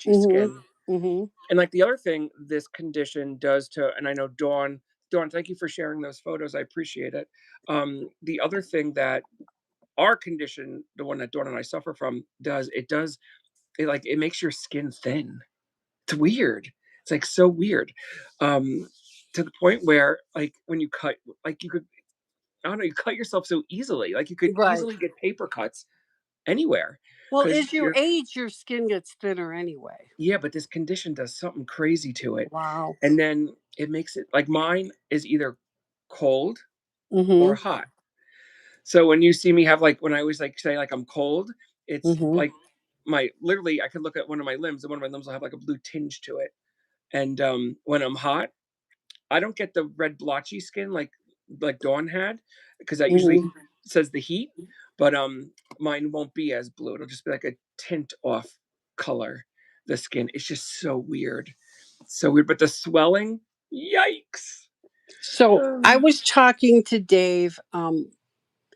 Mhm. skin. Mhm. And, like, the other thing this condition does to and I know Dawn, thank you for sharing those photos, I appreciate it. The other thing that our condition, the one that Dawn and I suffer from, does it makes your skin thin. It's weird. It's, like, so weird. Um, to the point where, like, when you cut like, you could I don't know, you cut yourself so easily, like, you could Right. easily get paper cuts anywhere Well, because as you you're age, your skin gets thinner anyway. yeah, but this condition does something crazy to it, Wow. and then it makes it like, mine is either cold or Mhm. hot. So when you see me have, like when I always, like, say, like, I'm cold, it's Mhm. like my literally, I could look at one of my limbs, and one of my limbs will have, like, a blue tinge to it, and, when I'm hot, I don't get the red blotchy skin like Dawn had, because that usually Mhm. says the heat, but, mine won't be as blue, it'll just be like a tint off color, the skin. It's just so weird. So weird, but the swelling, yikes. So, I Ugh. was talking to Dave,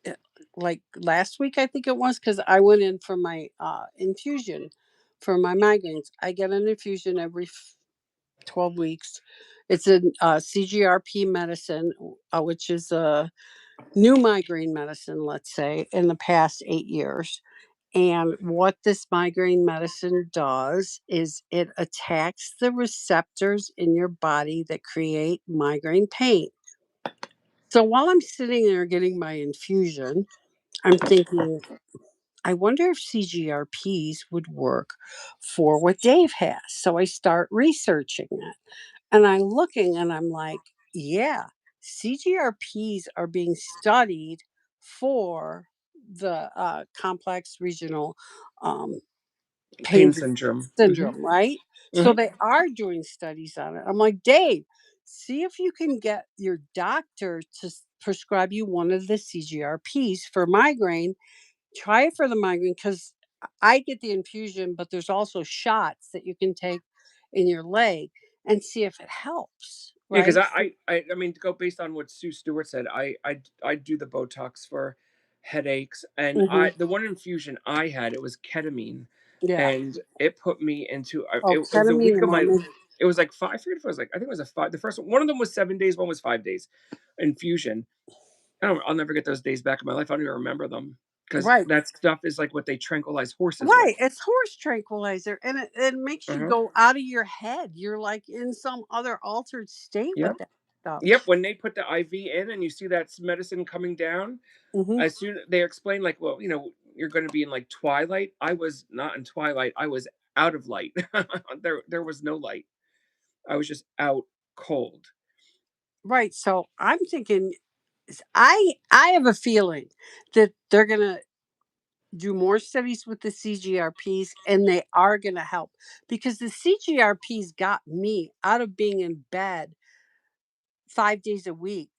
eh, like, last week, I think it was, because I went in for my, infusion for my migraines. I get an infusion every 12 weeks. It's a CGRP medicine, which is a new migraine medicine, let's say, in the past 8 years. And what this migraine medicine does is it attacks the receptors in your body that create migraine pain. So while I'm sitting there getting my infusion, I'm thinking, I wonder if CGRPs would work for what Dave has. So I start researching it. And I'm looking and I'm like, yeah, CGRPs are being studied for the complex regional um, pain Pain syndrome. Mhm, syndrome, right? So mhm. they are doing studies on it. I'm like, Dave, see if you can get your doctor to prescribe you one of the CGRPs for migraine. Try it for the migraine because I get the infusion, but there's also shots that you can take in your leg and see if it helps, Yeah, because right? I mean, to go based on what Sue Stewart said, I do the Botox for headaches, and Hmm. the one infusion I had, it was ketamine, Yeah. and it put me into Oh, it was a ketamine week and of what my makes it was like 5 I forget if it was like I think it was a 5 the first one of them was 7 days, one was 5 days infusion. I'll never get those days back in my life, I don't even remember them because right. that stuff is like what they tranquilize horses with. Right, it's horse tranquilizer, and it makes you Uh-huh. go out of your head. You're, like, in some other altered state with Yep. that stuff. Yep, when they put the IV in and you see that medicine coming down, Mhm. as soon they explain like, well, you're going to be in like twilight. I was not in twilight. I was out of light. There was no light. I was just out cold. Right, so I'm thinking I have a feeling that they're gonna do more studies with the CGRPs, and they are gonna help, because the CGRPs got me out of being in bed 5 days a week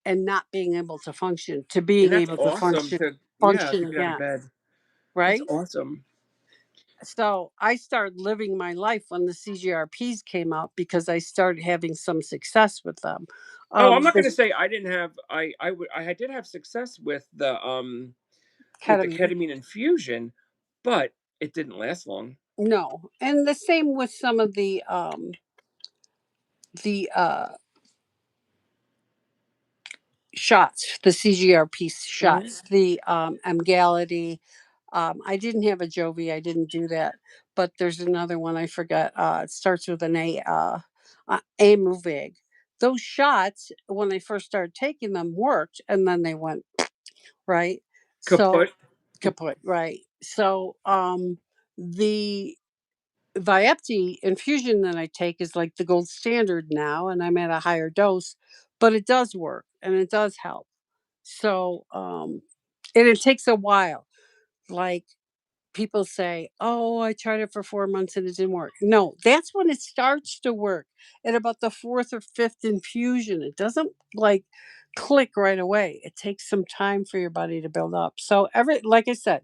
and not being able to function, to And being that's able to awesome function to yeah, function to get out of again, bed. That's right? awesome. So I started living my life when the CGRPs came out because I started having some success with them. Oh, I'm not going to This say I didn't have I did have success with the ketamine, ketamine infusion, but it didn't last long. no, and the same with some of the shots, the CGRP Mhm. shots, the Emgality. I didn't have a Jovi, I didn't do that, but there's another one I forgot. It starts with an A. Amuvig. Those shots, when I first started taking them, worked, and then they went right. So Kaput. kaput, right? So The Vyepti infusion that I take is like the gold standard now, and I'm at a higher dose, but it does work and it does help. So, and it takes a while. Like people say, "Oh, I tried it for 4 months and it didn't work." No, that's when it starts to work. At about the 4th or 5th infusion, it doesn't like click right away. It takes some time for your body to build up. So every like I said,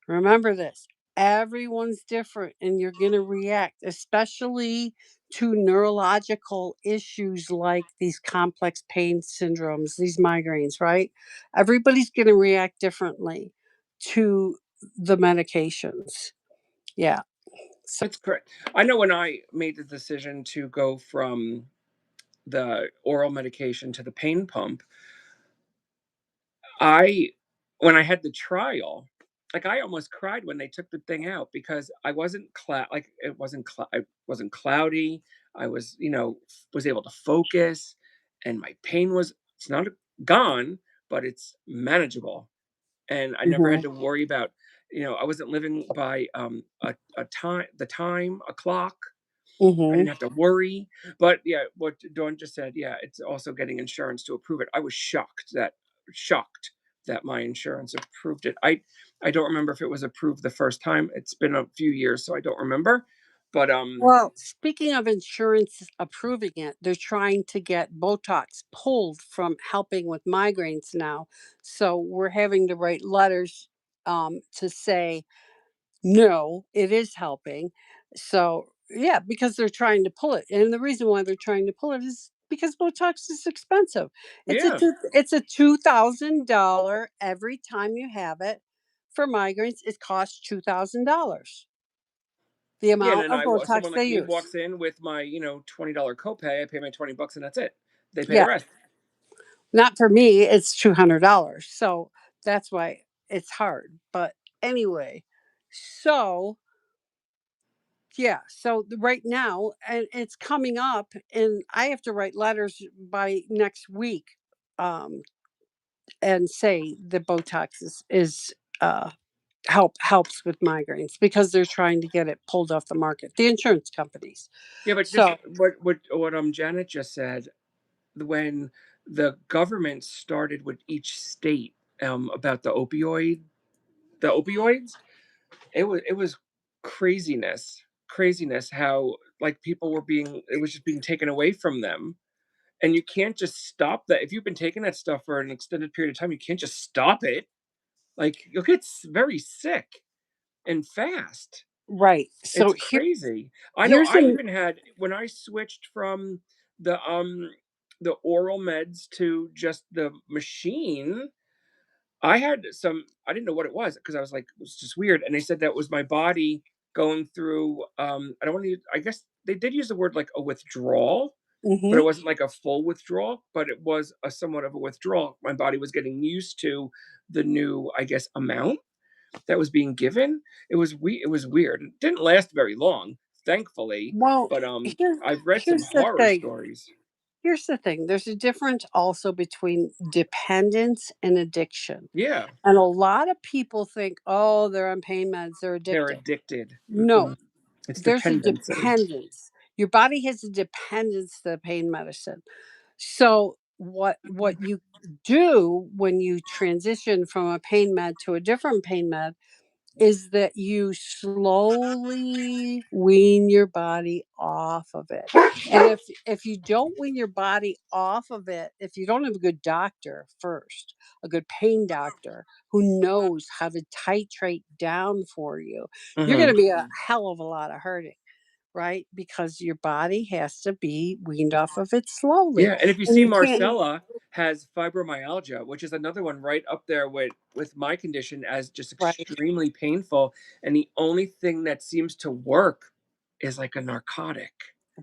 remember this. Everyone's different and you're going to react, especially to neurological issues like these complex pain syndromes, these migraines, right? Everybody's going to react differently to the medications. Yeah. So, That's correct. I know when I made the decision to go from the oral medication to the pain pump, I when I had the trial, like, I almost cried when they took the thing out because I wasn't like, I wasn't cloudy. I was, was able to focus, and my pain was it's not gone, but it's manageable, and I never had mhm, to worry about, I wasn't living by, a clock. I mhm. didn't have to worry. But yeah, what Dawn just said, yeah, it's also getting insurance to approve it. I was shocked that my insurance approved it. I don't remember if it was approved the first time. It's been a few years, so I don't remember. But Well, speaking of insurance approving it, they're trying to get Botox pulled from helping with migraines now. So we're having to write letters to say, no, it is helping. So, yeah, because they're trying to pull it. And the reason why they're trying to pull it is because Botox is expensive. yeah, It's a $2,000 every time you have it. For migraines, it costs $2,000. The yeah. And amount then of someone Botox they like me use. walks in with my $20 copay. I pay my $20 and that's it. They pay the Yeah, rest. not for me, it's $200. So that's why it's hard. But anyway, so yeah, so right now, and it's coming up, and I have to write letters by next week, um, and say the Botox is helps with migraines because they're trying to get it pulled off the market. The insurance companies. Yeah, but just So what Janet just said, when the government started with each state, about the opioids, it was craziness how, like, people were being it was just being taken away from them, and you can't just stop that. If you've been taking that stuff for an extended period of time, you can't just stop it. Like, you'll get very sick and fast. right. It's So crazy. I know here's I an even had when I switched from the, the oral meds to just the machine, I didn't know what it was because I was like, it was just weird. And they said that was my body going through, I don't want to, I guess they did use the word like a withdrawal, but mhm. it wasn't like a full withdrawal, but it was a somewhat of a withdrawal. My body was getting used to the new, I guess, amount that was being given. It was weird. It didn't last very long, thankfully, Well, but I've read some here's the horror thing. stories. Here's the thing. There's a difference also between dependence and addiction. Yeah, And a lot of people think, oh, they're on pain meds, they're they're addicted. addicted. No, It's there's a dependency. dependence. Your body has a dependence to the pain medicine. So what you do when you transition from a pain med to a different pain med is that you slowly wean your body off of it. And if you don't wean your body off of it, if you don't have a good doctor first, a good pain doctor who knows how to titrate down for you, you're going Hmm. to be a hell of a lot of hurting, right? Because your body has to be weaned off of it slowly. Yeah, and if you And see you can't Marcella has fibromyalgia, which is another one right up there with my condition as just right, extremely painful, and the only thing that seems to work is like a narcotic.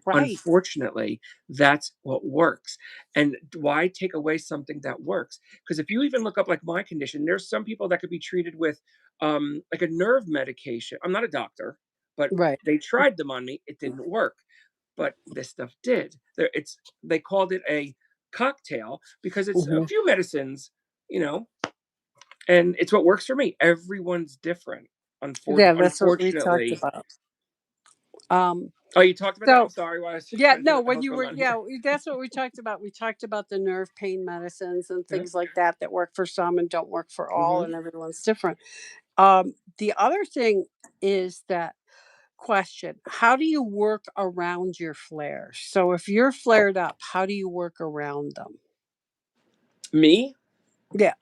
right, Unfortunately, that's what works. And why take away something that works? Because if you even look up like my condition, there's some people that could be treated with like a nerve medication. I'm not a doctor, but right. they tried them on me. It didn't work, but this stuff did. They called it a cocktail because it's a Mhm. few medicines, you know, and it's what works for me. Everyone's different. Yeah, that's what we talked Unfortunately. about. Um, Oh, you talked about that? I'm so sorry. Why I was yeah, trying to figure no, out what the when hell's you going were, on yeah, here. that's what we talked about. We talked about the nerve pain medicines and Yeah. things like that that work for some and don't work for all, Mhm. and everyone's different. The other thing is that question: how do you work around your flares? So if you're flared up, how do you work around them? Me? Yeah,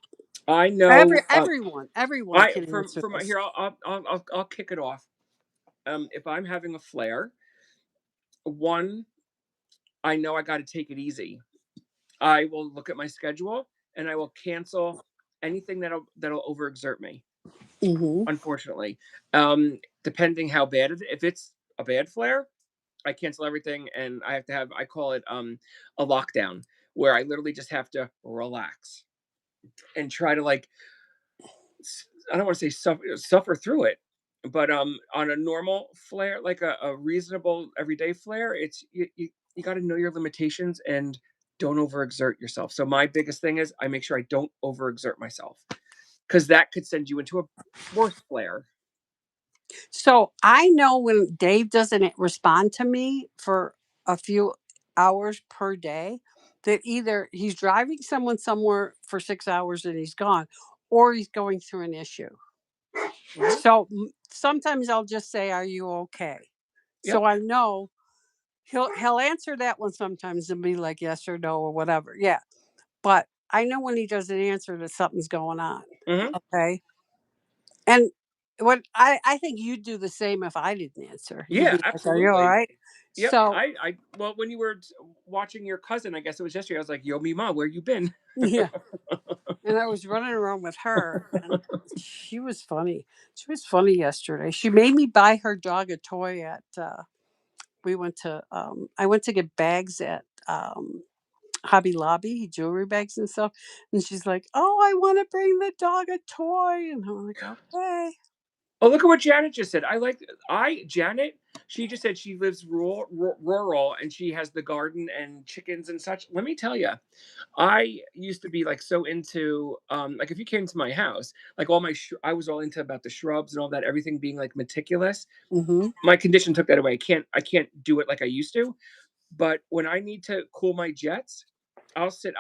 I know, everyone I can answer from my this. here, I'll kick it off. If I'm having a flare, one, I know I gotta take it easy. I will look at my schedule, and I will cancel anything that'll overexert me, Hmm. unfortunately. Depending how bad if it's a bad flare, I cancel everything, and I have to have I call it, a lockdown, where I literally just have to relax and try to, like, I don't want to say suffer through it, but on a normal flare, like a reasonable everyday flare, it's you got to know your limitations and don't overexert yourself. So my biggest thing is I make sure I don't overexert myself because that could send you into a worse flare. So I know when Dave doesn't respond to me for a few hours per day, that either he's driving someone somewhere for 6 hours and he's gone, or he's going through an issue. Hmm. So sometimes I'll just say, "Are you okay?" Yep. So I know he'll answer that one sometimes and be like yes or no or whatever. Yeah, but I know when he doesn't answer that something's going on. Hmm. Okay, and what I think you'd do the same if I didn't answer. You'd Yeah, be like, "Are you all absolutely. right?" Yep. So I well, when you were watching your cousin, I guess it was yesterday. I was like, "Yo, Meemaw, where you been?" yeah, and I was running around with her, and she was funny. She was funny yesterday. She made me buy her dog a toy at. We went to. I went to get bags at. Hobby Lobby, jewelry bags and stuff. And she's like, "Oh, I want to bring the dog a toy." And I'm like, "Okay." Oh, look at what Janet just said. Janet. She just said she lives rural and she has the garden and chickens and such. Let me tell you, I used to be like so into like if you came to my house, like I was all into about the shrubs and all that, everything being like meticulous. Mhm. My condition took that away. I can't do it like I used to. But when I need to cool my jets,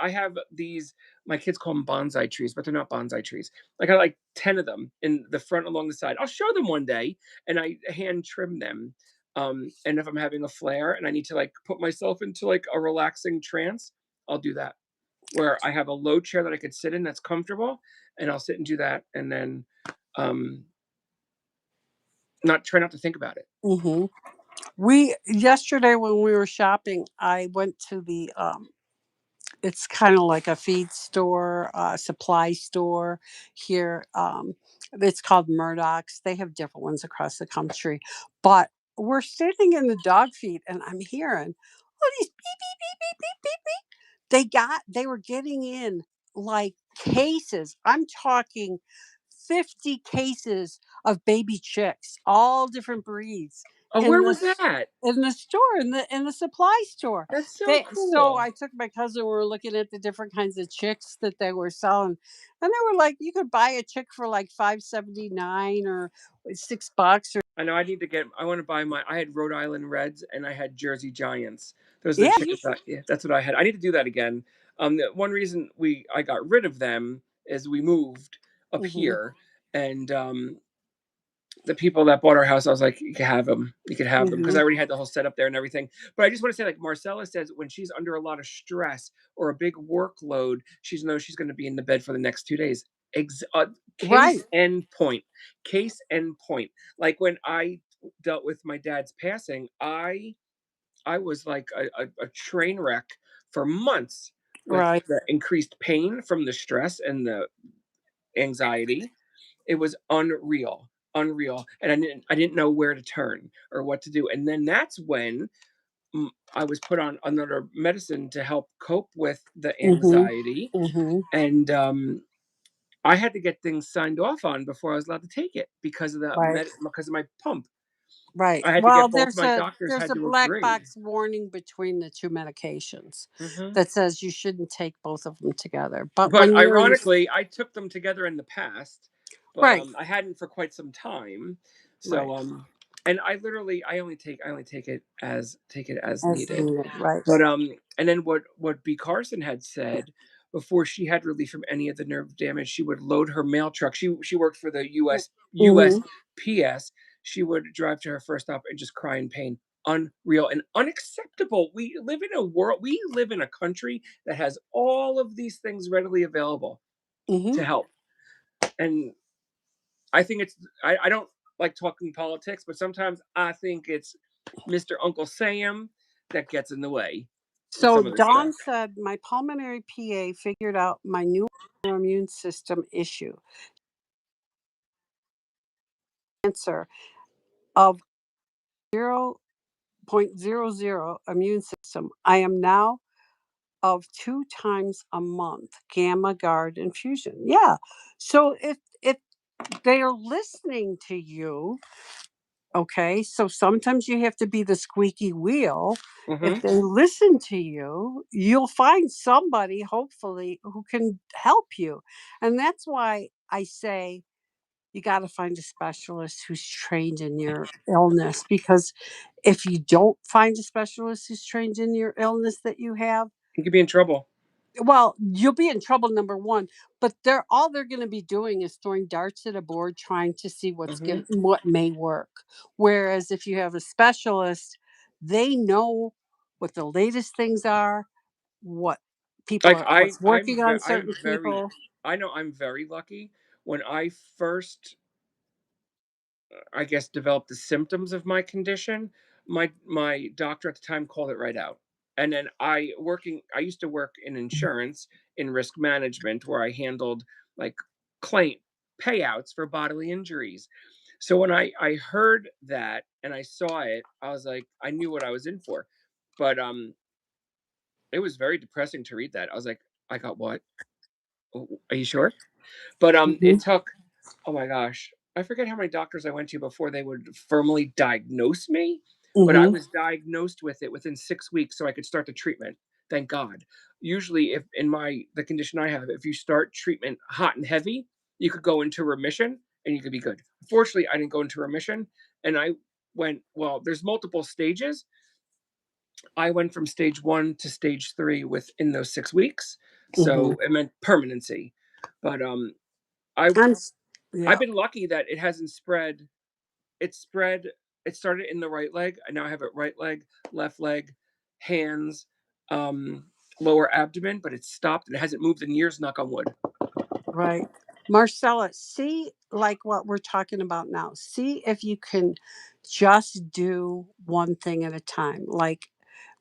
I have these, my kids call them bonsai trees, but they're not bonsai trees. Like I like 10 of them in the front along the side. I'll show them one day and I hand trim them. And if I'm having a flare and I need to like put myself into like a relaxing trance, I'll do that. Where I have a low chair that I could sit in that's comfortable and I'll sit and do that and then um not try not to think about it. Mhm. We yesterday when we were shopping, I went to the it's kind of like a feed store, supply store here. It's called Murdoch's. They have different ones across the country, but we're sitting in the dog feed, and I'm hearing all these beep beep beep beep beep beep beep. They were getting in like cases. I'm talking 50 cases of baby chicks, all different breeds Oh, in where the was that? store in the supply store. That's so So cool. I took my cousin. We were looking at the different kinds of chicks that they were selling, and they were like, you could buy a chick for like $5.79 or $6 or I know I need to get. I want to buy I had Rhode Island Reds and I had Jersey Giants. Those are the yeah. You chickens should. yeah, that's what I had. I need to do that again. The one reason I got rid of them is we moved up Hmm. here, and the people that bought our house, I was like, you can have them. You can have them because Hmm. I already had the whole setup there and everything. But I just want to say, like Marcella says, when she's under a lot of stress or a big workload, she knows she's going to be in the bed for the next 2 days. Right. Case and point. Case and point. Like when I dealt with my dad's passing, I was like a train wreck for months with Right. the increased pain from the stress and the anxiety. It was unreal, unreal, and I didn't know where to turn or what to do. And then that's when I was put on another medicine to help cope with the Hmm. anxiety, Hmm. and I had to get things signed off on before I was allowed to take it Right. because of my pump. Right. I had to Well, get both my doctors there's had a to black agree. box warning between the two medications Hmm. that says you shouldn't take both of them together. But But when you're in ironically, I took them together in the past, but Right. I hadn't for quite some time. Right. So and I only take it as As needed. needed. Right. But and then what B Carson had said, before she had relief from any of the nerve damage, she would load her mail truck. She worked for the Mm-hmm. USPS. She would drive to her first stop and just cry in pain. Unreal and unacceptable. We live in a country that has all of these things readily available Mm-hmm. to help. And I think I don't like talking politics, but sometimes I think it's Mr. Uncle Sam that gets in the way with So some of this stuff. Dawn said my pulmonary PA figured out my new immune system issue. Cancer of 0.00 immune system. I am now of 2 times a month gamma guard infusion. Yeah. So if they are listening to you, okay, so sometimes you have to be the squeaky wheel. If Hmm. they listen to you, you'll find somebody, hopefully, who can help you. And that's why I say you got to find a specialist who's trained in your illness, because if you don't find a specialist who's trained in your illness that you have, You could be in trouble. well, you'll be in trouble, number 1, but they're gonna be doing is throwing darts at a board trying to see Hmm. what may work. Whereas if you have a specialist, they know what the latest things are, what Like what's working on I'm certain very, people. I know I'm very lucky. When I first, I guess, developed the symptoms of my condition, my doctor at the time called it right out. And then I used to work in insurance in risk management where I handled like claim payouts for bodily injuries. So when I heard that and I saw it, I was like, I knew what I was in for. But it was very depressing to read that. I was like, I got what? Are you sure? But Mhm, it took, oh my gosh, I forget how many doctors I went to before they would firmly diagnose me, but I mhm, was diagnosed with it within 6 weeks, so I could start the treatment. Thank God. Usually, if in my the condition I have, if you start treatment hot and heavy, you could go into remission and you could be good. Fortunately, I didn't go into remission, and I went well. There's multiple stages. I went from stage 1 to stage 3 within those 6 weeks, mhm. so it meant permanency. But I I'm s I've yeah, been lucky that it hasn't spread. It spread. It started in the right leg. I now have it right leg, left leg, hands, um, lower abdomen, but it's stopped and it hasn't moved in years. Knock on wood. right. Marcella, see, like what we're talking about now, see if you can just do one thing at a time. Like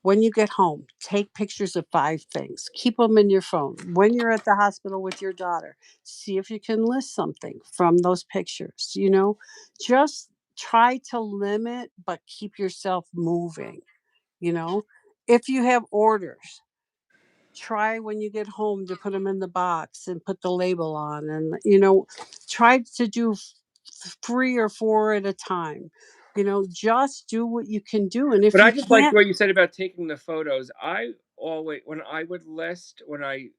when you get home, take pictures of 5 things. Keep them in your phone. When you're at the hospital with your daughter, see if you can list something from those pictures, you know? Just try to limit, but keep yourself moving, you know? If you have orders, try when you get home to put them in the box and put the label on, and, try to do 3 or 4 at a time. Just do what you can do, and But if I you just like can't. what you said about taking the photos. I always when I would list when I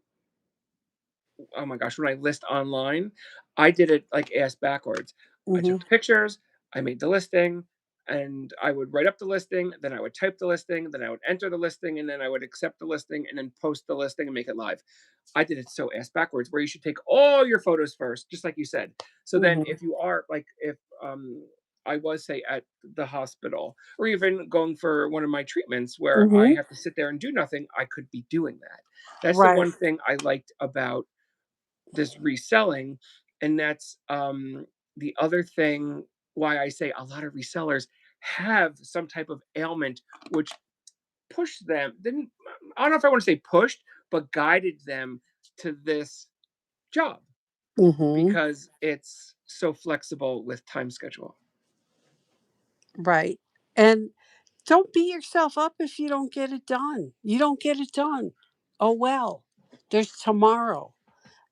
oh my gosh, when I list online, I did it like ass backwards. I Mhm, took the pictures, I made the listing, and I would write up the listing, then I would type the listing, then I would enter the listing, and then I would accept the listing and then post the listing and make it live. I did it so ass backwards, where you should take all your photos first, just like you said. So then mhm, if you are like if I was say at the hospital or even going for one of my treatments where I mhm. have to sit there and do nothing, I could be doing that. That's the Right. one thing I liked about this reselling. And that's the other thing why I say a lot of resellers have some type of ailment which pushed them, didn't, I don't know if I want to say pushed, but guided them to this job Mhm. because it's so flexible with time schedule. Right. And don't beat yourself up if you don't get it done. You don't get it done. Oh, well. There's tomorrow.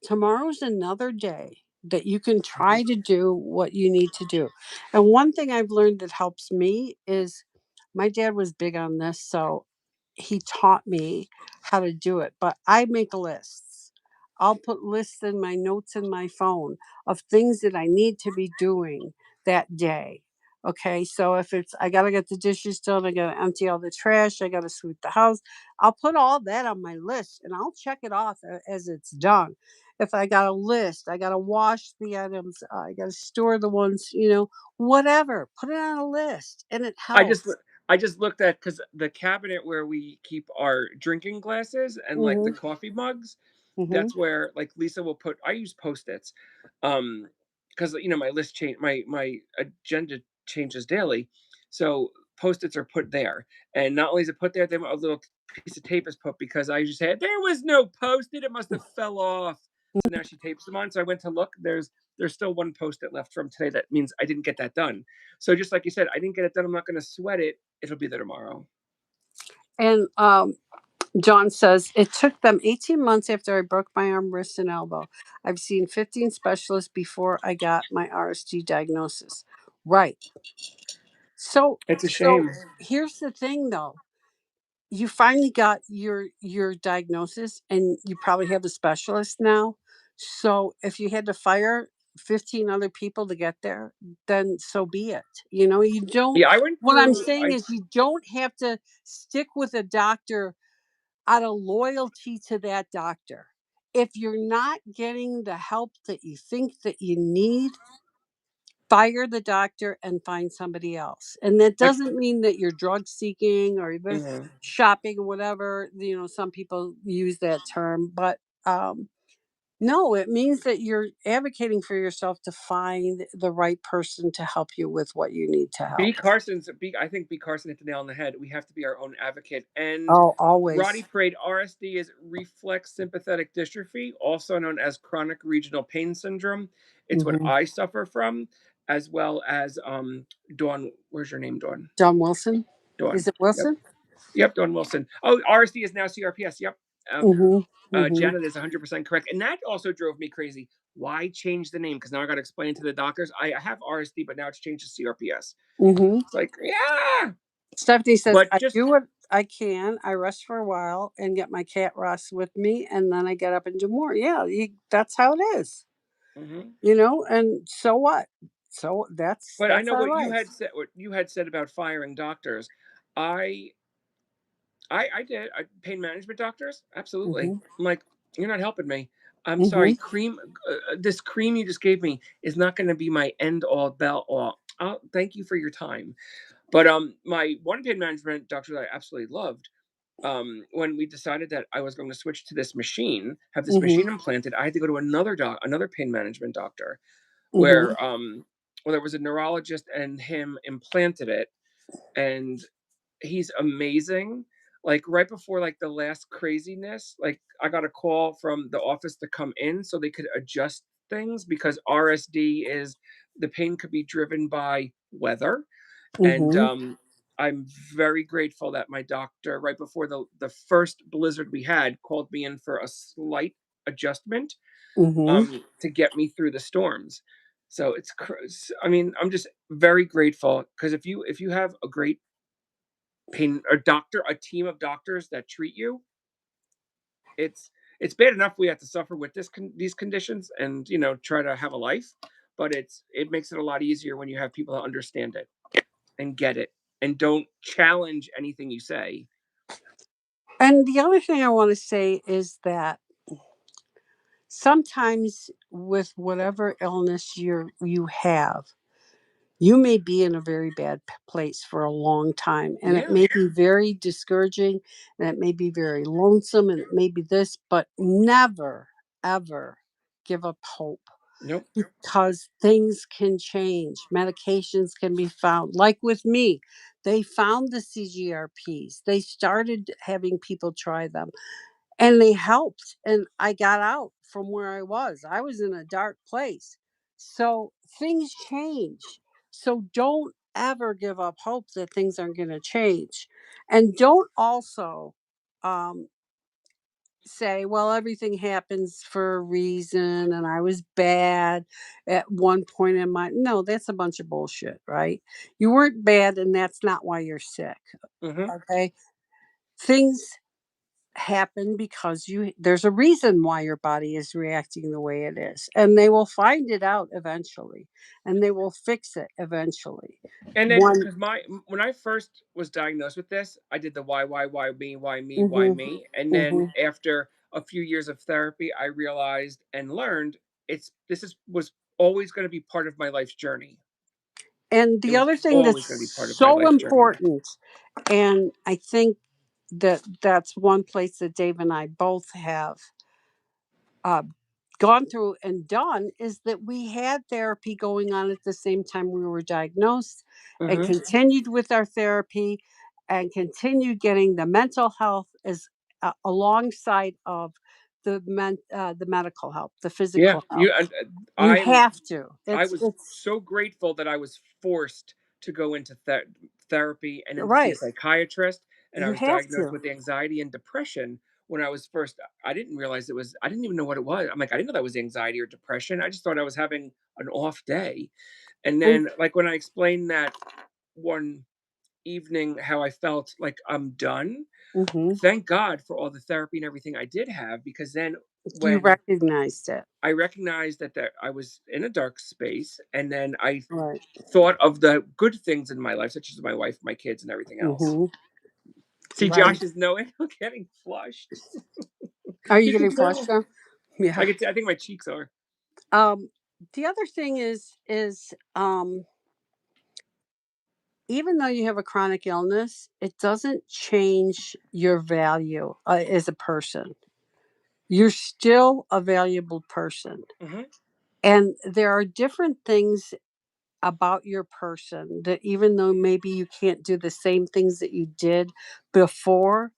Tomorrow's another day that you can Mhm. try to do what you need to do. And one thing I've learned that helps me is my dad was big on this, so he taught me how to do it. But I make lists. I'll put lists in my notes in my phone of things that I need to be doing that day. Okay, so if it's I gotta get the dishes done, I gotta empty all the trash, I gotta sweep the house, I'll put all that on my list and I'll check it off as it's done. If I got a list, I gotta wash the items, I gotta store the ones, whatever. Put it on a list, and it I just helps. I just looked at because the cabinet where we keep our drinking glasses and like the Mhm. coffee mugs, Mhm. that's where like Lisa will put. I use post-its, because my list change my agenda changes daily, so post-its are put there. And not only is it put there, then a little piece of tape is put because I usually say there was no post-it, it must have fell off. So now she tapes them on. So I went to look. There's still one post-it left from today. That means I didn't get that done. So just like you said, I didn't get it done. I'm not going to sweat it. It'll be there tomorrow. And John says, it took them 18 months after I broke my arm, wrist, and elbow. I've seen 15 specialists before I got my RSD diagnosis. Right. It's a So shame. here's the thing though. You finally got your diagnosis and you probably have a specialist now. So if you had to fire 15 other people to get there, then so be it. You don't Yeah, I went what I'm through. saying I is you don't have to stick with a doctor out of loyalty to that doctor. If you're not getting the help that you think that you need, fire the doctor and find somebody else. And that like. doesn't mean that you're drug seeking or you're Mhm. shopping or whatever. Some people use that term, but no, it means that you're advocating for yourself to find the right person to help you with what you need to help. I think B Carson hit the nail on the head. We have to be our own advocate. And Oh, Roddy always. Parade RSD is reflex sympathetic dystrophy, also known as chronic regional pain syndrome. It's what Hmm. I suffer from, as well as Dawn. Where's your name, Dawn? John Wilson. Dawn. Is it Yep. Wilson? Yep, Dawn Wilson. Oh, RSD is now CRPS. Yep. Hmm. Hmm. Janet is 100% correct. And that also drove me crazy. Why change the name? Because now I got to explain to the doctors. I have RSD, but now it's changed to CRPS. Hmm. It's like, yeah. Stephanie says, But I just, do what I can. I rest for a while and get my cat Ross with me, and then I get up and do more. Yeah, that's how it is, mhm. and so what? So that's But I that's know our what you life. had said. What you had said about firing doctors. I I did. Pain management doctors, absolutely. Hmm. I'm like, you're not helping me. I'm sorry. Hmm. Cream. This cream you just gave me is not going to be my end all bell all. Thank you for your time. But my one pain management doctor that I absolutely loved. When we decided that I was going to switch to this machine, have this Hmm. machine implanted, I had to go to another pain management doctor, Hmm. where there was a neurologist and him implanted it, and he's amazing. Like right before like the last craziness, like I got a call from the office to come in so they could adjust things because RSD is the pain could be driven by weather. And Hmm. I'm very grateful that my doctor, right before the first blizzard we had, called me in for a slight adjustment, Hmm. to get me through the storms. So I mean, I'm just very grateful because if you have a great pain or doctor, a team of doctors that treat you, it's it's bad enough we have to suffer with these conditions and try to have a life, but it makes it a lot easier when you have people that understand it and get it and don't challenge anything you say. And the other thing I want to say is that sometimes with whatever illness you have, you may be in a very bad place for a long time, and it Yeah. may be very discouraging, and it may be very lonesome, and it may be this, but never ever give up hope, Nope. because things can change, medications can be found. Like with me, they found the CGRPs, they started having people try them, and they helped, and I got out from where I was in a dark place. So things change. So don't ever give up hope that things aren't going to change, and don't also um say, well, everything happens for a reason and I was bad at one point in my no, that's a bunch of bullshit, right? You weren't bad and that's not why you're sick. Hmm. Okay. Things happen because there's a reason why your body is reacting the way it is, and they will find it out eventually, and they will fix it eventually. And then, One because when I first was diagnosed with this, I did the why me, why me, why Mhm, me. And then mhm. after a few years of therapy, I realized and learned this is was always going to be part of my life's journey. And It the was other thing always that's going to be part of my so life's journey. important, and I think that's one place that Dave and I both have uh, gone through and done, is that we had therapy going on at the same time we were diagnosed, and Hmm. continued with our therapy, and continued getting the mental health as alongside of the medical help, the Yeah, physical help. You I'm have to. I It's was it's so grateful that I was forced to go into therapy and then to see a right. psychiatrist. And I You was have diagnosed to. with anxiety and depression when I was first. I didn't realize I didn't even know what it was. I'm like, I didn't know that was anxiety or depression. I just thought I was having an off day. And And then, like, when I explained that one evening, how I felt like I'm done, mhm, thank God for all the therapy and everything I did have, because then you when recognized it. I recognized that I was in a dark space, and then I Right. thought of the good things in my life, such as my wife, my kids, and everything else. Mhm. See, Right. Josh is knowing I'm getting flushed. Are you You can getting tell. frustrated? Yeah. I think my cheeks are. Um, the other thing is even though you have a chronic illness, it doesn't change your value as a person. You're still a valuable person. Mhm. And there are different things about your person that, even though maybe you can't do the same things that you did before,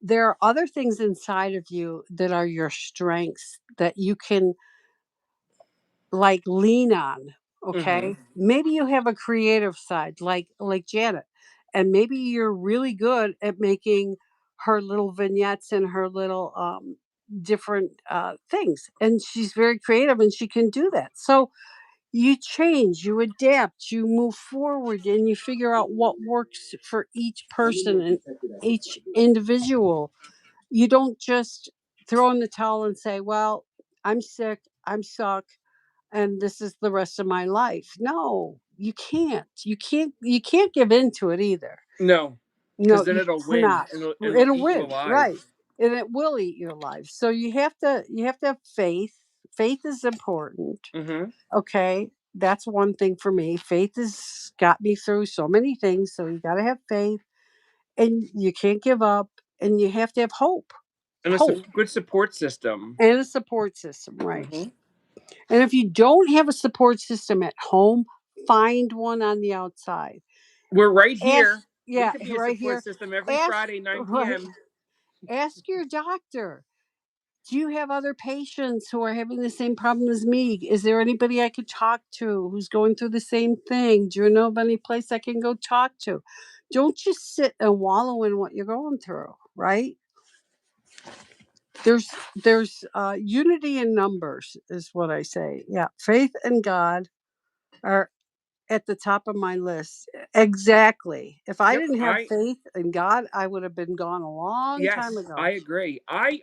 there are other things inside of you that are your strengths that you can like lean on. Okay, Mhm. maybe you have a creative side like Janet, and maybe you're really good at making her little vignettes and her little different things, and she's very creative and she can do that. So you change, you adapt, you move forward, and you figure out what works for each person and each individual. You don't just throw in the towel and say, well, I'm sick, I'm suck, and this is the rest of my life. No, you can't. You can't give in to it either. No, because No, then you it'll win, cannot. and it'll It'll eat you win, alive. right. And it will eat your life. So you have to have faith. Faith is important. Mhm. Okay. That's one thing for me. Faith has got me through so many things. So you gotta have faith, and you can't give up, and you have to have hope. And a Hope good support system. and a support system, right. Mhm. And if you don't have a support system at home, find one on the outside. We're right Ask, here. We yeah, could be a right support here. system every Ask, Friday, 9 right. p.m. Ask your doctor. Do you have other patients who are having the same problem as me? Is there anybody I could talk to who's going through the same thing? Do you know of any place I can go talk to? Don't just sit and wallow in what you're going through, right? There's unity in numbers is what I say. Yeah, faith and God are at the top of my list. Exactly. If I Yep. didn't have faith in God, I would have been gone a long time Yes, I ago, agree. I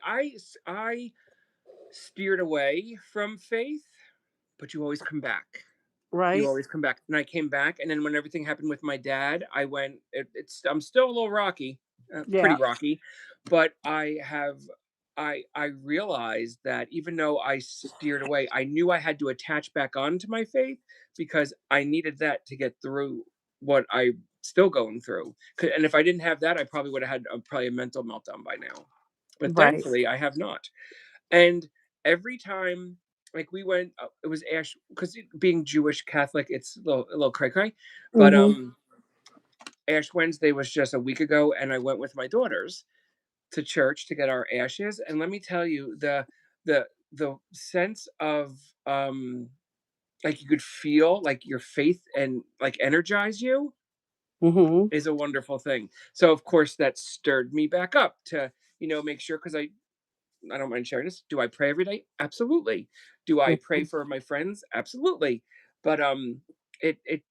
steered away from faith, but you always come back. You right? always come back. And I came back, and then when everything happened with my dad, I went. I'm still a little rocky, pretty Yeah, rocky, but I realized that even though I steered away, I knew I had to attach back onto my faith, because I needed that to get through what I'm still going through. And if I didn't have that, I probably would have had probably a mental meltdown by now. But right. thankfully, I have not. And every time, like, we went, it was Ash, because being Jewish Catholic, it's a little cray cray. But Mhm. Ash Wednesday was just a week ago, and I went with my daughters to church to get our ashes. And let me tell you, the sense of like, you could feel like your faith and like energize you Mhm. is a wonderful thing. So of course that stirred me back up to make sure, because I don't mind sharing this. Do I pray every day? Absolutely. Do I pray Mhm. for my friends? Absolutely. But it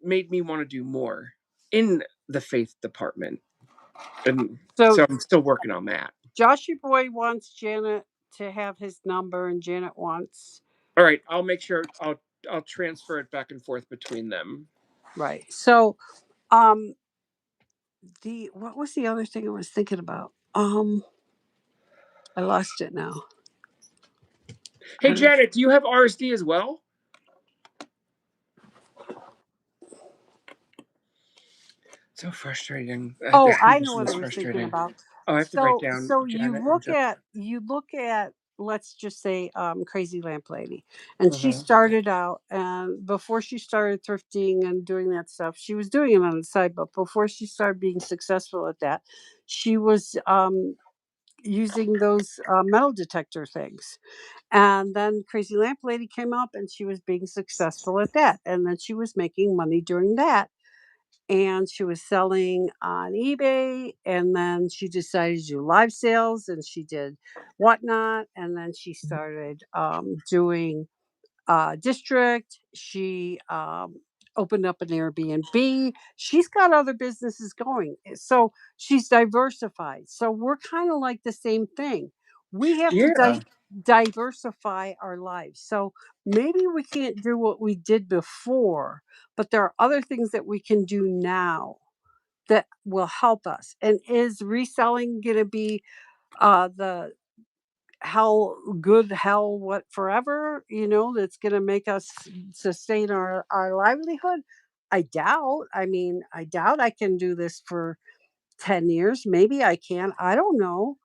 made me want to do more in the faith department. And So so I'm still working on that. Joshy Boy wants Janet to have his number, and Janet wants All right, I'll make sure I'll transfer it back and forth between them. right. So um the what was the other thing I was thinking about? I lost it now. Hey I don't. Janet, do you have RSD as well? So frustrating. Oh, I know This what I is was thinking frustrating. about. Oh, I have to write down So Janet and Joe. you look at let's just say Crazy Lamp Lady, and she Mm-hmm. started out, and before she started thrifting and doing that stuff, she was doing it on the side, but before she started being successful at that, she was using those metal detector things. And then Crazy Lamp Lady came up and she was being successful at that. And then she was making money doing that. And she was selling on eBay. And then she decided to do live sales and she did whatnot. And then she started doing district. She opened up an Airbnb. She's got other businesses going. So she's diversified. So we're kind of like the same thing. We have to Yeah. diversify our lives. So maybe we can't do what we did before, but there are other things that we can do now that will help us. And is reselling going to be the hell what forever, that's going to make us sustain our livelihood? I doubt I can do this for 10 years. Maybe I can, I don't know,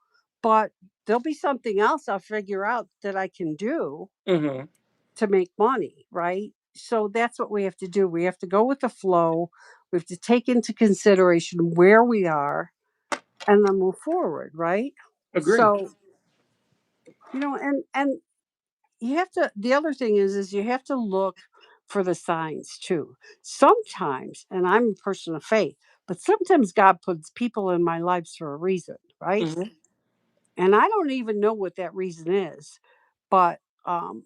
but there'll be something else I'll figure out that I can do Mm-hmm. to make money, right? So that's what we have to do. We have to go with the flow. We have to take into consideration where we are and then move forward, right? Agree. So and you have to the other thing is you have to look for the signs too. Sometimes, and I'm a person of faith, but sometimes God puts people in my lives for a reason, right? Mm-hmm. And I don't even know what that reason is, but um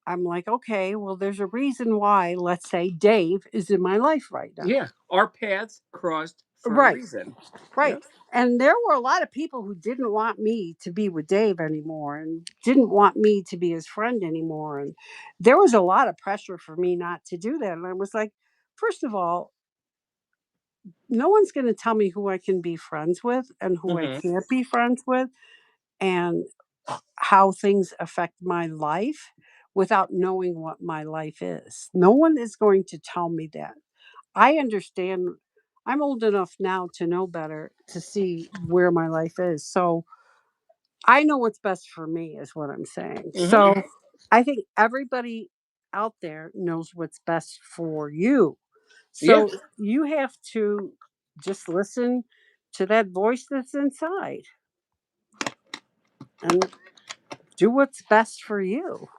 I'm like, okay, well, there's a reason why, let's say, Dave is in my life right now. Yeah. Our paths crossed for a Right. reason. Right. Yep. And there were a lot of people who didn't want me to be with Dave anymore and didn't want me to be his friend anymore. And there was a lot of pressure for me not to do that. And I was like, first of all, no one's going to tell me who I can be friends with and who I Mm-hmm. can't be friends with and how things affect my life without knowing what my life is. No one is going to tell me that. I understand. I'm old enough now to know better, to see where my life is. So I know what's best for me, is what I'm saying. Mm-hmm. So I think everybody out there knows what's best for you. Yeah. So you have to just listen to that voice that's inside and do what's best for you.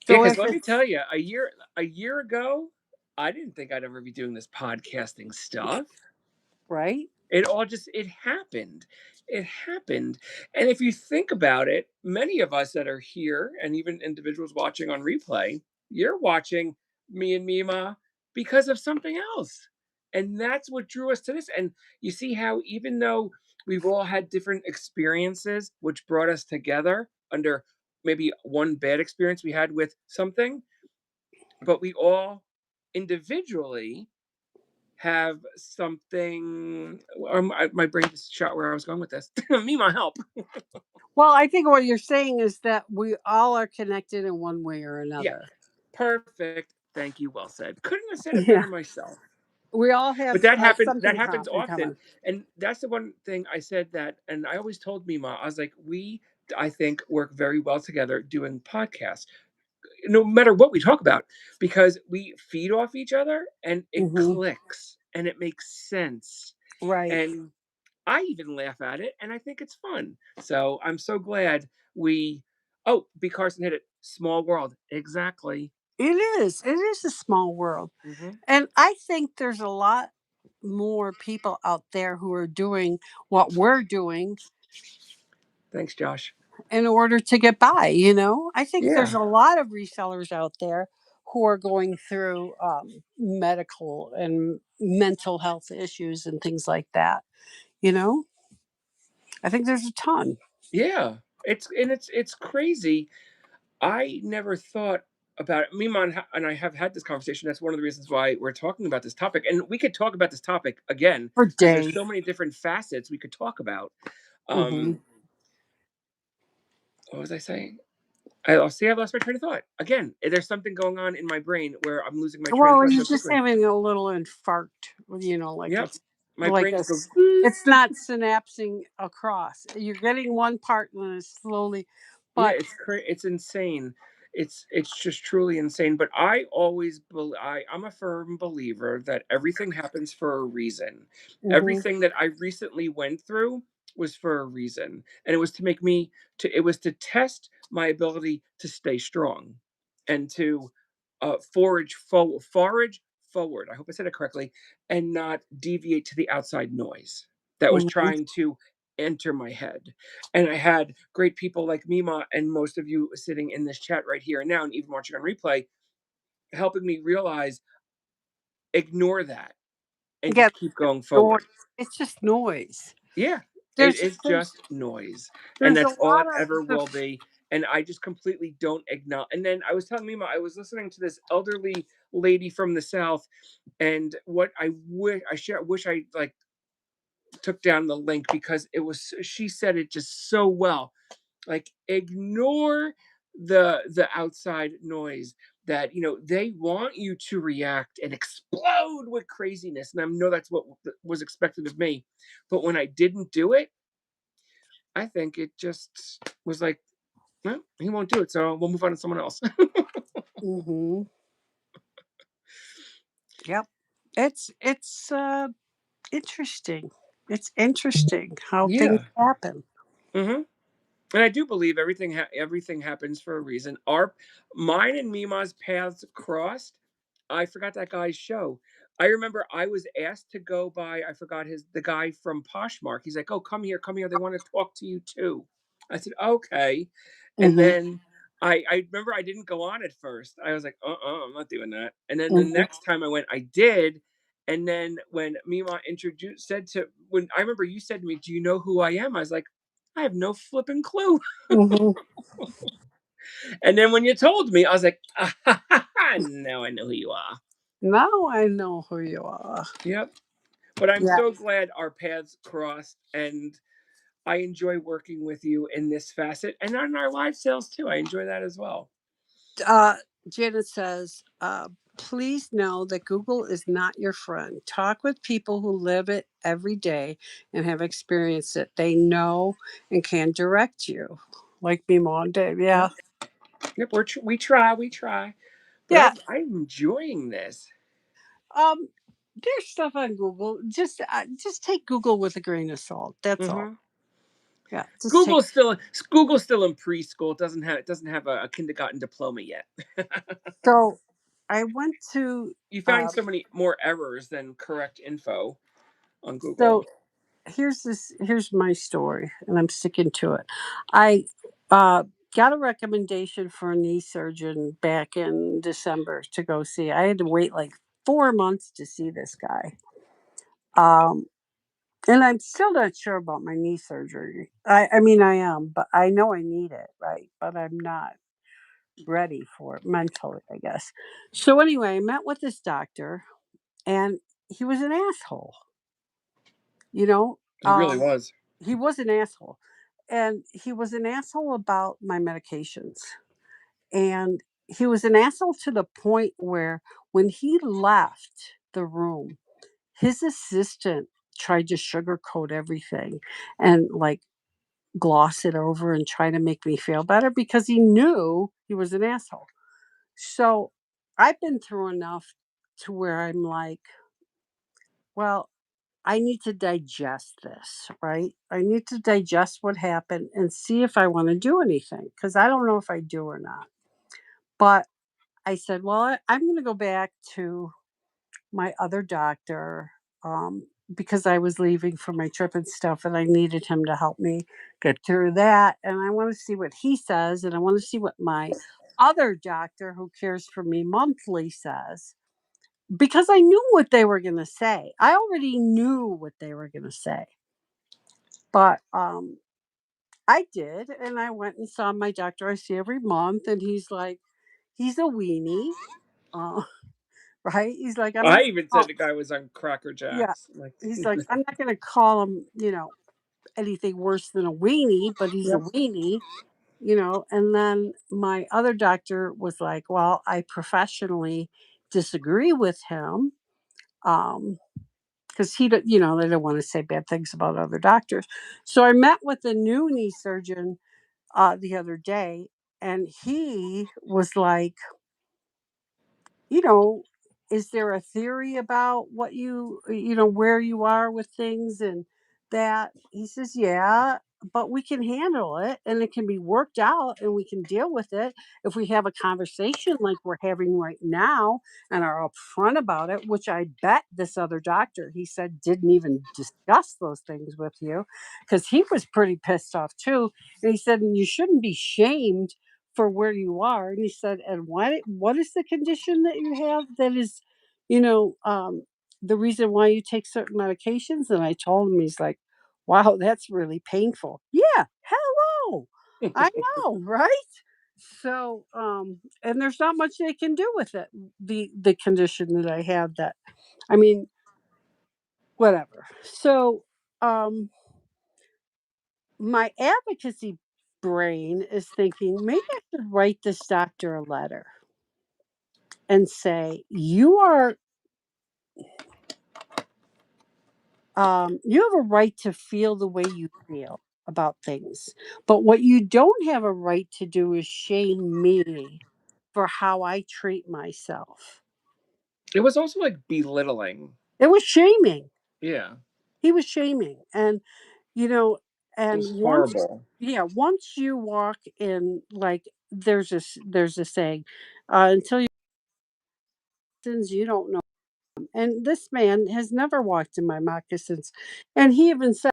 Yeah, So because if let me it's tell you, a year ago, I didn't think I'd ever be doing this podcasting stuff. right, It happened. It happened. And if you think about it, many of us that are here and even individuals watching on replay, you're watching me and Mima because of something else. And that's what drew us to this. And you see how even though we've all had different experiences which brought us together under maybe one bad experience we had with something, but we all individually have something. My brain just shot where I was going with this. Me, my help. well, I think what you're saying is that we all are connected in one way or Yeah, another. perfect. Thank you. Well said. Couldn't have said it Yeah. better myself. We all have But that happens. That something happens in often, common. and that's the one thing I said that. And I always told Mima, I was like, we, I think, work very well together doing podcasts, no matter what we talk about, because we feed off each other, and it Hmm. clicks, and it makes sense, Right. and I even laugh at it, and I think it's fun. So I'm so glad we. Oh, B. Carson hit it. Small world. Exactly. It is. It is a small world. Hmm. And I think there's a lot more people out there who are doing what we're doing Thanks, Josh. in order to get by. I think there's Yeah. a lot of resellers out there who are going through medical and mental health issues and things like that. You know, I think there's a ton. Yeah. It's crazy. I never thought about it. Mima and I have had this conversation. That's one of the reasons why we're talking about this topic. And we could talk about this topic again For because there's days. so many different facets we could talk about. Hmm. Um, what was I saying? I lost my train of thought. Again, there's something going on in my brain where I'm losing my train of Well, thought you're so just quickly. having a little infarct, like Yep. it's My like brain a, just goes, it's not synapsing across. You're getting one part and it's slowly, yeah, but it's insane. It's just truly insane. But I always I'm a firm believer that everything happens for a reason. hmm Everything that I recently went through was for a reason, and it was to make me to it was to test my ability to stay strong and to forage forward. I hope I said it correctly, and not deviate to the outside noise that was hmm trying to enter my head. And I had great people like Mima and most of you sitting in this chat right here and now, and even watching on replay, helping me realize ignore that and yeah, just keep going noise. forward. It's just noise. Yeah, it There's is there's just noise. And there's a that's all lot it of ever will be. And I just completely don't acknowledge. And then I was telling Mima, I was listening to this elderly lady from the South, and what I wish I like took down the link because she said it just so well. Like ignore the outside noise that they want you to react and explode with craziness, and I know that's what was expected of me. But when I didn't do it, I think it just was like, well, he won't do it, so we'll move on to someone else. hmm Yep. It's interesting. It's interesting how things Yeah. happen. Hmm. And I do believe everything happens for a reason. Our Mine and Mima's paths crossed. I forgot that guy's show. I remember I was asked to go by, I forgot the guy from Poshmark. He's like, "Oh, come here, come here. They want to talk to you too." I said, "Okay." And Hmm then I remember I didn't go on at first. I was like, I'm not doing that." And then the hmm next time I went, I did. And then when Mima when I remember you said to me, "Do you know who I am?" I was like, I have no flipping clue. hmm And then when you told me, I was like, now I know who you are. Now I know who you are. Yep. But I'm Yeah. so glad our paths crossed, and I enjoy working with you in this facet and on our live sales too. I enjoy that as well. uh, Janet says, please know that Google is not your friend. Talk with people who live it every day and have experienced it. They know and can direct you. Like me, Mom and Dave. Yeah. Yep. Yep. We try. But Yeah. I'm enjoying this. Um, there's stuff on Google. Just take Google with a grain of salt. That's all. Hmm. Yeah. Just take. Google's still in preschool. It doesn't have a kindergarten diploma yet. So I went to, You uh, find so many more errors than correct info on so Google. here's my story, and I'm sticking to it. I uh got a recommendation for a knee surgeon back in December to go see. I had to wait like 4 months to see this guy. Um and I'm still not sure about my knee surgery. I mean I am, but I know I need it, right? But I'm not ready for it mentally, I guess. So anyway, I met with this doctor and he was an asshole, you know. He really was. He was an asshole. And he was an asshole about my medications. And he was an asshole to the point where when he left the room, his assistant tried to sugarcoat everything and like gloss it over and try to make me feel better because he knew he was an asshole. So I've been through enough to where I'm like, well, I need to digest this, right? I need to digest what happened and see if I want to do anything because I don't know if I do or not. But I said, well, I'm going to go back to my other doctor because I was leaving for my trip and stuff, and I needed him to help me get through that. And I want to see what he says, and I want to see what my other doctor who cares for me monthly says, because I knew what they were going to say. I already knew what they were going to say. But I did, and I went and saw my doctor I see every month, and he's like, he's a weenie, uh, right? He's like, I'm I not. even said Oh, the guy was on Cracker yeah. Jacks. Like, He's like, I'm not going to call him, anything worse than a weenie, but he's a yep. weenie, And then my other doctor was like, well, I professionally disagree with him. Um, because they don't want to say bad things about other doctors. So I met with a new knee surgeon the other day, and he was like, you know, is there a theory about what where you are with things and that? He says, yeah, but we can handle it and it can be worked out and we can deal with it if we have a conversation like we're having right now and are upfront about it, which I bet this other doctor, he said, didn't even discuss those things with you because he was pretty pissed off too. And he said, and you shouldn't be shamed for where you are. And he said, and what is the condition that you have that is, you know, um, the reason why you take certain medications? And I told him, he's like, wow, that's really painful. Yeah, hello. I know, right? So, and there's not much they can do with it. The condition that I have that, I mean, whatever. So, my advocacy brain is thinking maybe I should write this doctor a letter and say, you have a right to feel the way you feel about things, but what you don't have a right to do is shame me for how I treat myself. It was also like belittling. It was shaming. Yeah. He was shaming, and you know, It and was once, horrible. yeah, once you walk in, like there's a saying, until you you don't know. And this man has never walked in my moccasins. And he even said,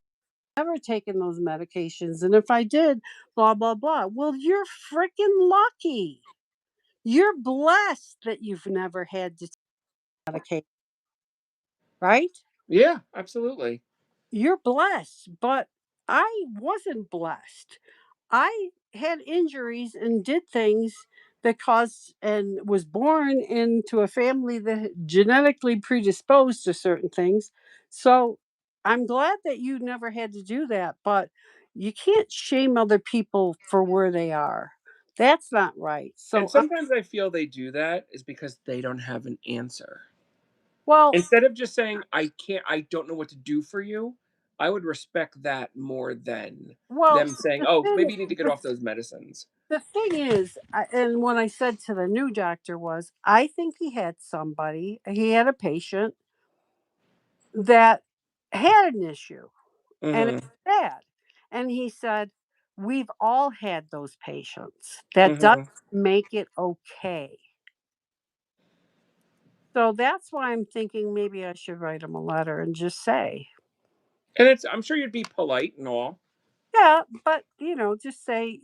never taken those medications. And if I did, blah, blah, blah. Well, you're freaking lucky. You're blessed that you've never had to take medication, right? Yeah, absolutely. You're blessed. But I wasn't blessed. I had injuries and did things that caused and was born into a family that genetically predisposed to certain things. So I'm glad that you never had to do that, but you can't shame other people for where they are. That's not right. And So, sometimes I feel they do that is because they don't have an answer. well, Instead of just saying, I don't know what to do for you, I would respect that more than well, them saying, the oh, thing, maybe you need to get the, off those medicines. the thing is, and what I said to the new doctor was, I think he had somebody, he had a patient that had an issue and it's Hmm. sad. And he said, we've all had those patients. That doesn't Hmm. make it okay. So that's why I'm thinking maybe I should write him a letter and just say, And I'm sure you'd be polite and all. yeah, but just say,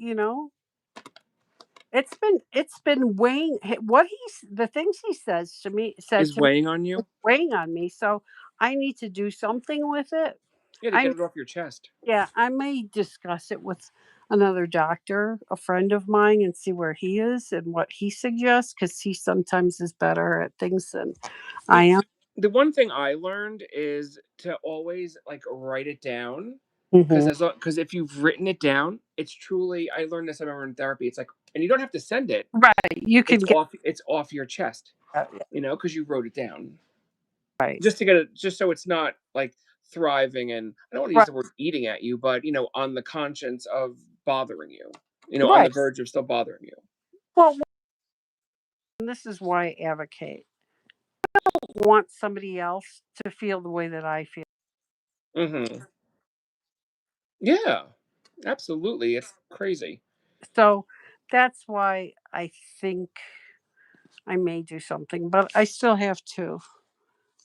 it's been weighing the things he said Is to me weighing on is you? weighing on me. So I need to do something with it. Yeah, to I get it off your chest. Yeah, I may discuss it with another doctor, a friend of mine, and see where he is and what he suggests because he sometimes is better at things than I The am. the one thing I learned is to always like write it down because Mhm. because if you've written it down, it's truly I learned this I remember in therapy. It's like and you don't have to send it. Right, you can get It's off your chest, that, yeah, because you wrote it down. right. Just to get it just so it's not like thriving and I don't want to use Right, the word eating at you, but on the conscience of bothering you. On the right. verge of still bothering you. Well, and this is why I advocate. I want somebody else to feel the way that I feel. Mhm. Yeah. Absolutely. It's crazy. So that's why I think I may do something, but I still have to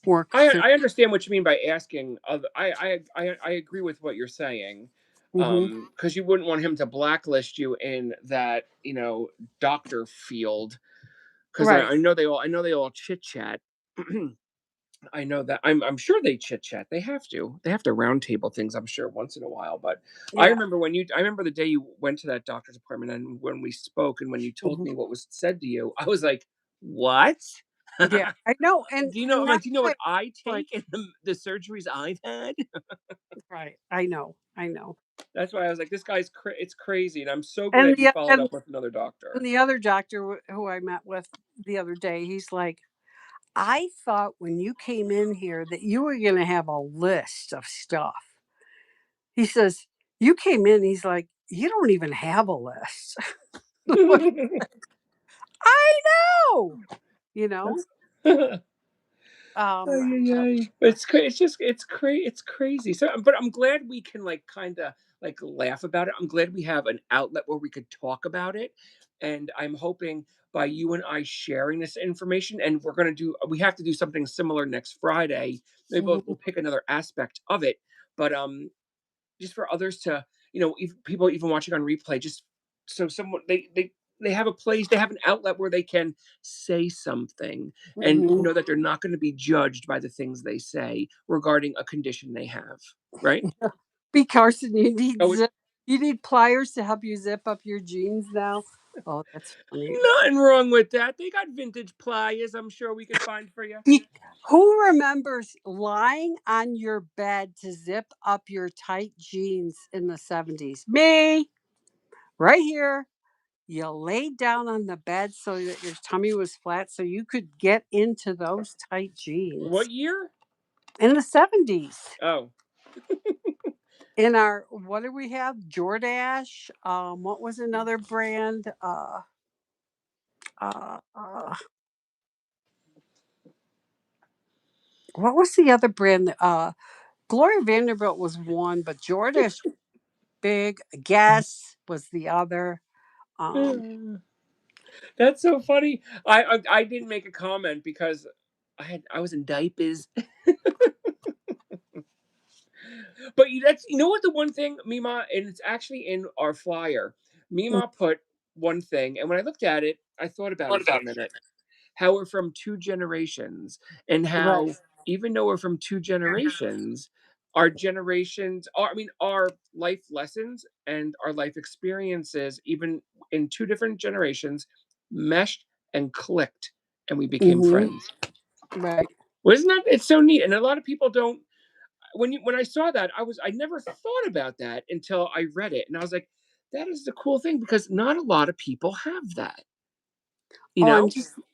work I through. I understand what you mean by asking other I agree with what you're saying. Mhm. because you wouldn't want him to blacklist you in that, doctor field. Because Right. I know they all chit chat. I know that I'm sure they chit chat. They have to. They have to round table things, I'm sure, once in a while. But Yeah. I remember the day you went to that doctor's appointment and when we spoke and when you told Mhm. me what was said to you, I was like, "What?" Yeah, I know, I'm and like, that's "Do you know why what I like take in the surgeries I've had?" right, I know, I know. That's why I was like, "This guy's it's crazy." And I'm so And glad you followed up with another doctor. the other doctor who I met with the other day, he's like, "I thought when you came in here that you were gonna have a list of stuff." He says, "You came in," he's like, "You don't even have a list." I know, you know? That's Um, Ay, ay, uh, ay. It's just it's crazy. So, but I'm glad we can like kind of like laugh about it. I'm glad we have an outlet where we could talk about it, and I'm hoping by you and I sharing this information, and we have to do something similar next Friday. Maybe we'll mhm, pick another aspect of it, but just for others to, people even watching on replay, just so someone they have a place, they have an outlet where they can say something and mhm. know that they're not going to be judged by the things they say regarding a condition they have, right? B. Carson, Oh, you need pliers to help you zip up your jeans now? Oh, that's funny. nothing wrong with that. They got vintage pliers. I'm sure we could find for you. Be Who remembers lying on your bed to zip up your tight jeans in the '70s? Me, right here. You laid down on the bed so that your tummy was flat so you could get into those tight What jeans. year? In the '70s. Oh, In our what do we have? Jordache. What was another brand? Uh, uh, what was the other brand? Gloria Vanderbilt was one, but Jordache big. Guess was the other. Um, that's so funny. I didn't make a comment because I was in diapers. But that's what the one thing Mima, and it's actually in our flyer. mm, Mima put one thing, and when I looked at it, I thought about what it for about a minute. How we're from two generations, and right? how even though we're from two generations, our life lessons and our life experiences, even in two different generations, meshed and clicked, and we became Hmm. friends. Right. Wasn't that? It's so neat, and a lot of people don't. When I saw that, I never thought about that until I read it, and I was like, that is the cool thing because not a lot of people have that, you Oh, know?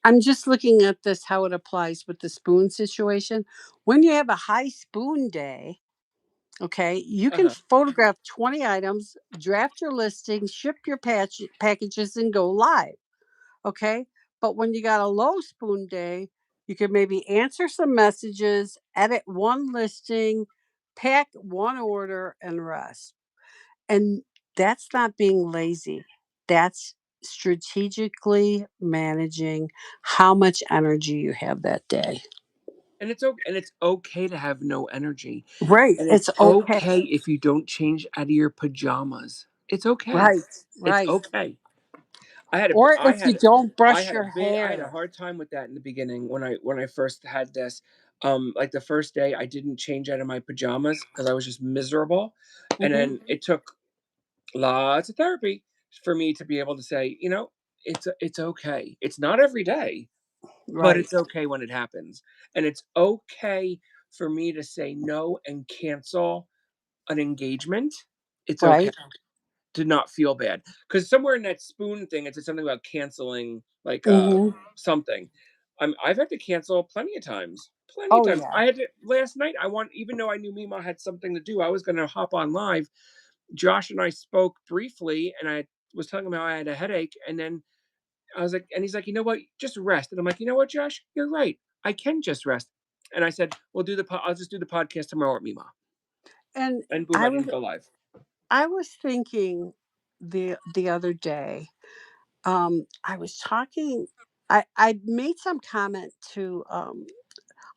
I'm just looking at this how it applies with the spoon situation. When you have a high spoon day, okay, you can Uh-huh. photograph 20 items, draft your listing, ship your packages, and go live. Okay. But when you got a low spoon day, you could maybe answer some messages, edit one listing, pack one order, and rest. And that's not being lazy. That's strategically managing how much energy you have that day. And it's okay to have no energy, Right. and it's It's okay. okay if you don't change out of your pajamas. It's okay. Right. It's Right. okay. I had a Or I if you had don't I brush had a your big I had a hair. hard time with that in the beginning when I first had this. Like the first day I didn't change out of my pajamas because I was just miserable. And Hmm. then it took lots of therapy for me to be able to say, it's okay. It's not every day, but Right. it's okay when it happens. And it's okay for me to say no and cancel an engagement. It's okay Right. to not feel bad. Because somewhere in that spoon thing, it said something about canceling like Hmm. something. I've had to cancel plenty of times. Plenty of Oh times. yeah. I had to last night. Even though I knew Mima had something to do, I was going to hop on live. Josh and I spoke briefly, and I was telling him how I had a headache, and then I was like, and he's like, you know what, just rest. And I'm like, you know what, Josh, you're right. I can just rest. And I said, I'll just do the podcast tomorrow at Mima. And And boom, I I was didn't go live. I was thinking the other day, I was talking I made some comment to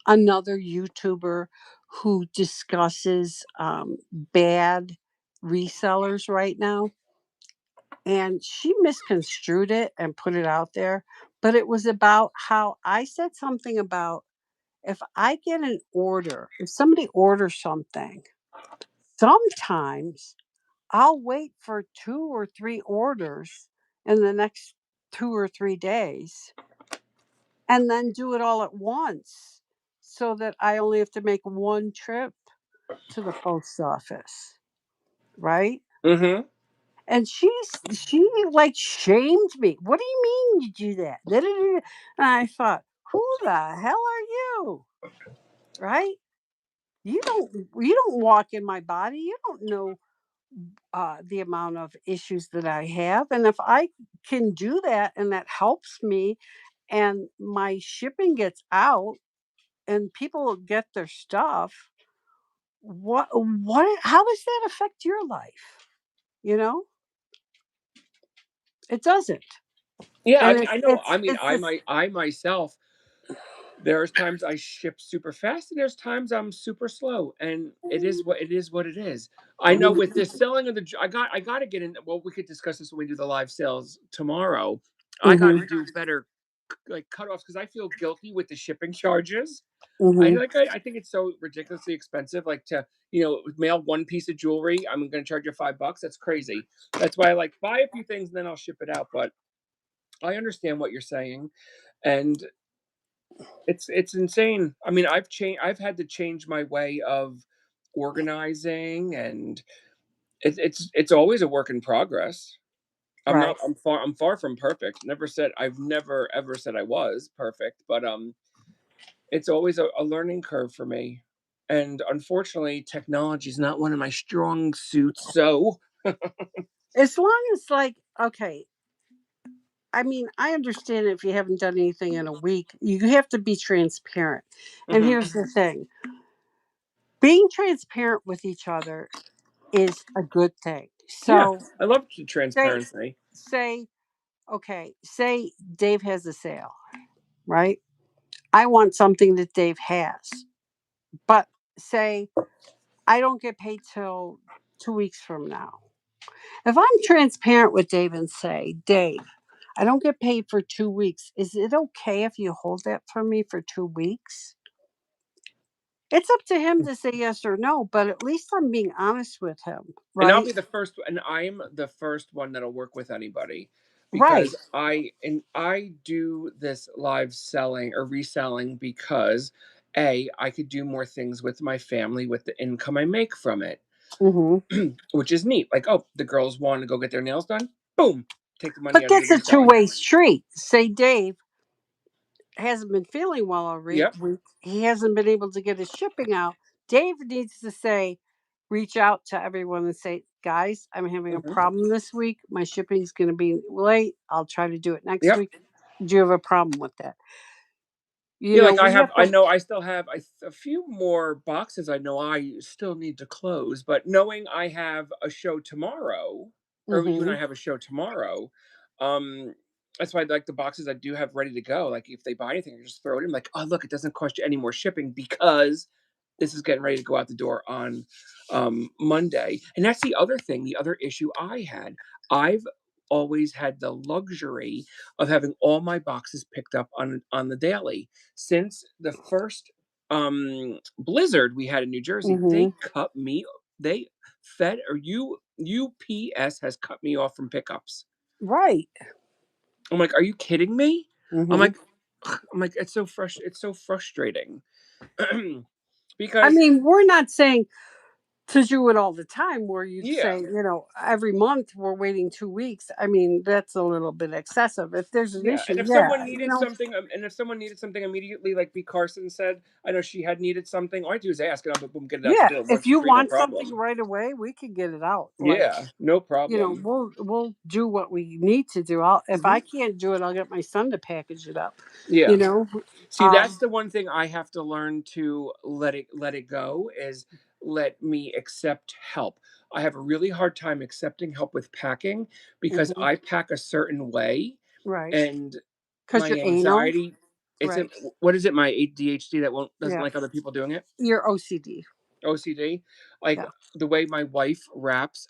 another YouTuber who discusses bad resellers right now, and she misconstrued it and put it out there, but it was about how I said something about if I get an order, if somebody orders something, sometimes I'll wait for 2 or 3 orders in the next 2 or 3 days and then do it all at once so that I only have to make 1 trip to the post office, right? Mhm. And she, like, shamed me. "What do you mean you do that? Da, da, da, da." And I thought, "Who the hell are you?" Right? You don't walk in my body. You don't know, the amount of issues that I have, and if I can do that and that helps me and my shipping gets out and people get their stuff, what how does that affect your life? You know? It doesn't. Yeah, I And mean, it's I know. it's I mean, it's this I myself, there's times I ship super fast, and there's times I'm super slow, and it is what it is. I know with this selling of the, I got to get in. Well, we could discuss this when we do the live sales tomorrow. I got to Mhm, do better, like cutoffs, because I feel guilty with the shipping charges. mhm. I think it's so ridiculously expensive. Like to mail one piece of jewelry, I'm going to charge you $5. That's crazy. That's why I like buy a few things and then I'll ship it out. But I understand what you're saying, and it's insane. I mean, I've had to change my way of organizing, and it's always a work in progress. Right. I'm far from perfect. I've never ever said I was perfect, but it's always a learning curve for me. And unfortunately, technology is not one of my strong suits. So, As long as, like, okay, I mean, I understand if you haven't done anything in a week, you have to be transparent. And mhm. here's the thing, being transparent with each other is a good thing. Yeah, So I love say transparency. say okay, say Dave has a sale, right? I want something that Dave has. But say I don't get paid till 2 weeks from now. If I'm transparent with Dave and say, "Dave, I don't get paid for 2 weeks. Is it okay if you hold that for me for 2 weeks?" It's up to him to say yes or no, but at least I'm being honest with him, right? And I'm the first one that'll work with anybody, Right. because I do this live selling or reselling because I could do more things with my family with the income I make from it, Mhm. which is neat. Like, oh, the girls want to go get their nails done. Boom, take the money But out of the that's a reselling. two-way street. Say Dave hasn't been feeling well all Yep. week. He hasn't been able to get his shipping out. Dave needs to say, reach out to everyone and say, "Guys, I'm having a Mhm. problem this week. My shipping's going to be late. I'll try to do it next Yep. week. Do you have a problem with that?" Yeah, like We have I to. know I still have a few more boxes I know I still need to close, but knowing I have a show tomorrow, or you and Hmm. I have a show tomorrow, um, that's why like the boxes I do have ready to go. Like if they buy anything, I just throw it in. Like, oh look, it doesn't cost you any more shipping because this is getting ready to go out the door on Monday. And that's the other thing, the other issue I had. I've always had the luxury of having all my boxes picked up on the daily. Since the first blizzard we had in New Jersey, Hmm. they fed or UPS has cut me off from pickups. Right. I'm like, are you kidding me? I'm Hmm. like, it's so frustrating. I Because mean, we're not saying to do it all the time where you'd yeah. say, every month we're waiting 2 weeks. I mean, that's a little bit excessive. If there's an Yeah, issue, yeah, and if someone needed something immediately, like B. Carson said, I know she had needed something. All I do is ask, and I'll boom, get it out the yeah. door. If 1, 2, you 3, no want something problem. right away, we can get it out. Like, Yeah, no problem. we'll do what we need to do. If Hmm. I can't do it, I'll get my son to package it up. You Yeah. know, See, that's um, the one thing I have to learn to let it go is let me accept help. I have a really hard time accepting help with packing because mhm, I pack a certain way, right? and Because my you're anal, anxiety. It's right? what is it? My ADHD that won't doesn't Yeah, like other people doing it. you're OCD. OCD. Like, Yeah. the way my wife wraps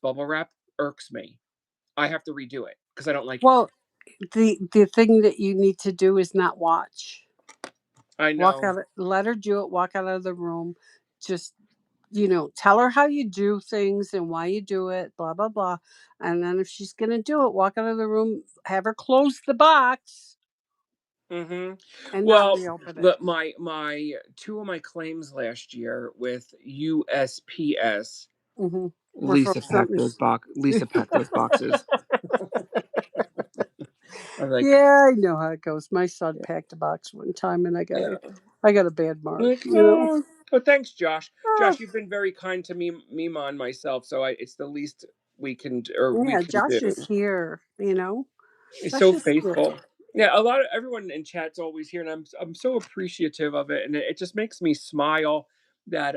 bubble wrap irks me. I have to redo it because I don't like it. Well, the thing that you need to do is not watch. I Walk know. out, let her do it, walk out of the room. Just, tell her how you do things and why you do it, blah, blah, blah. And then if she's going to do it, walk out of the room, have her close the box Mhm. and not Well, reopen it. the my 2 of my claims last year with USPS, We're from something. Lisa packed those boxes. I was like, Yeah, I know how it goes. My son packed a box one time and yeah. I got a bad mark, Like, "Oh." Well, thanks, Josh. Oh, Josh, you've been very kind to me, Mima, and myself, so it's the least we yeah, can Josh do. is here. He's Josh so is here. faithful. Yeah, a lot of everyone in chat's always here, and I'm so appreciative of it, and it just makes me smile that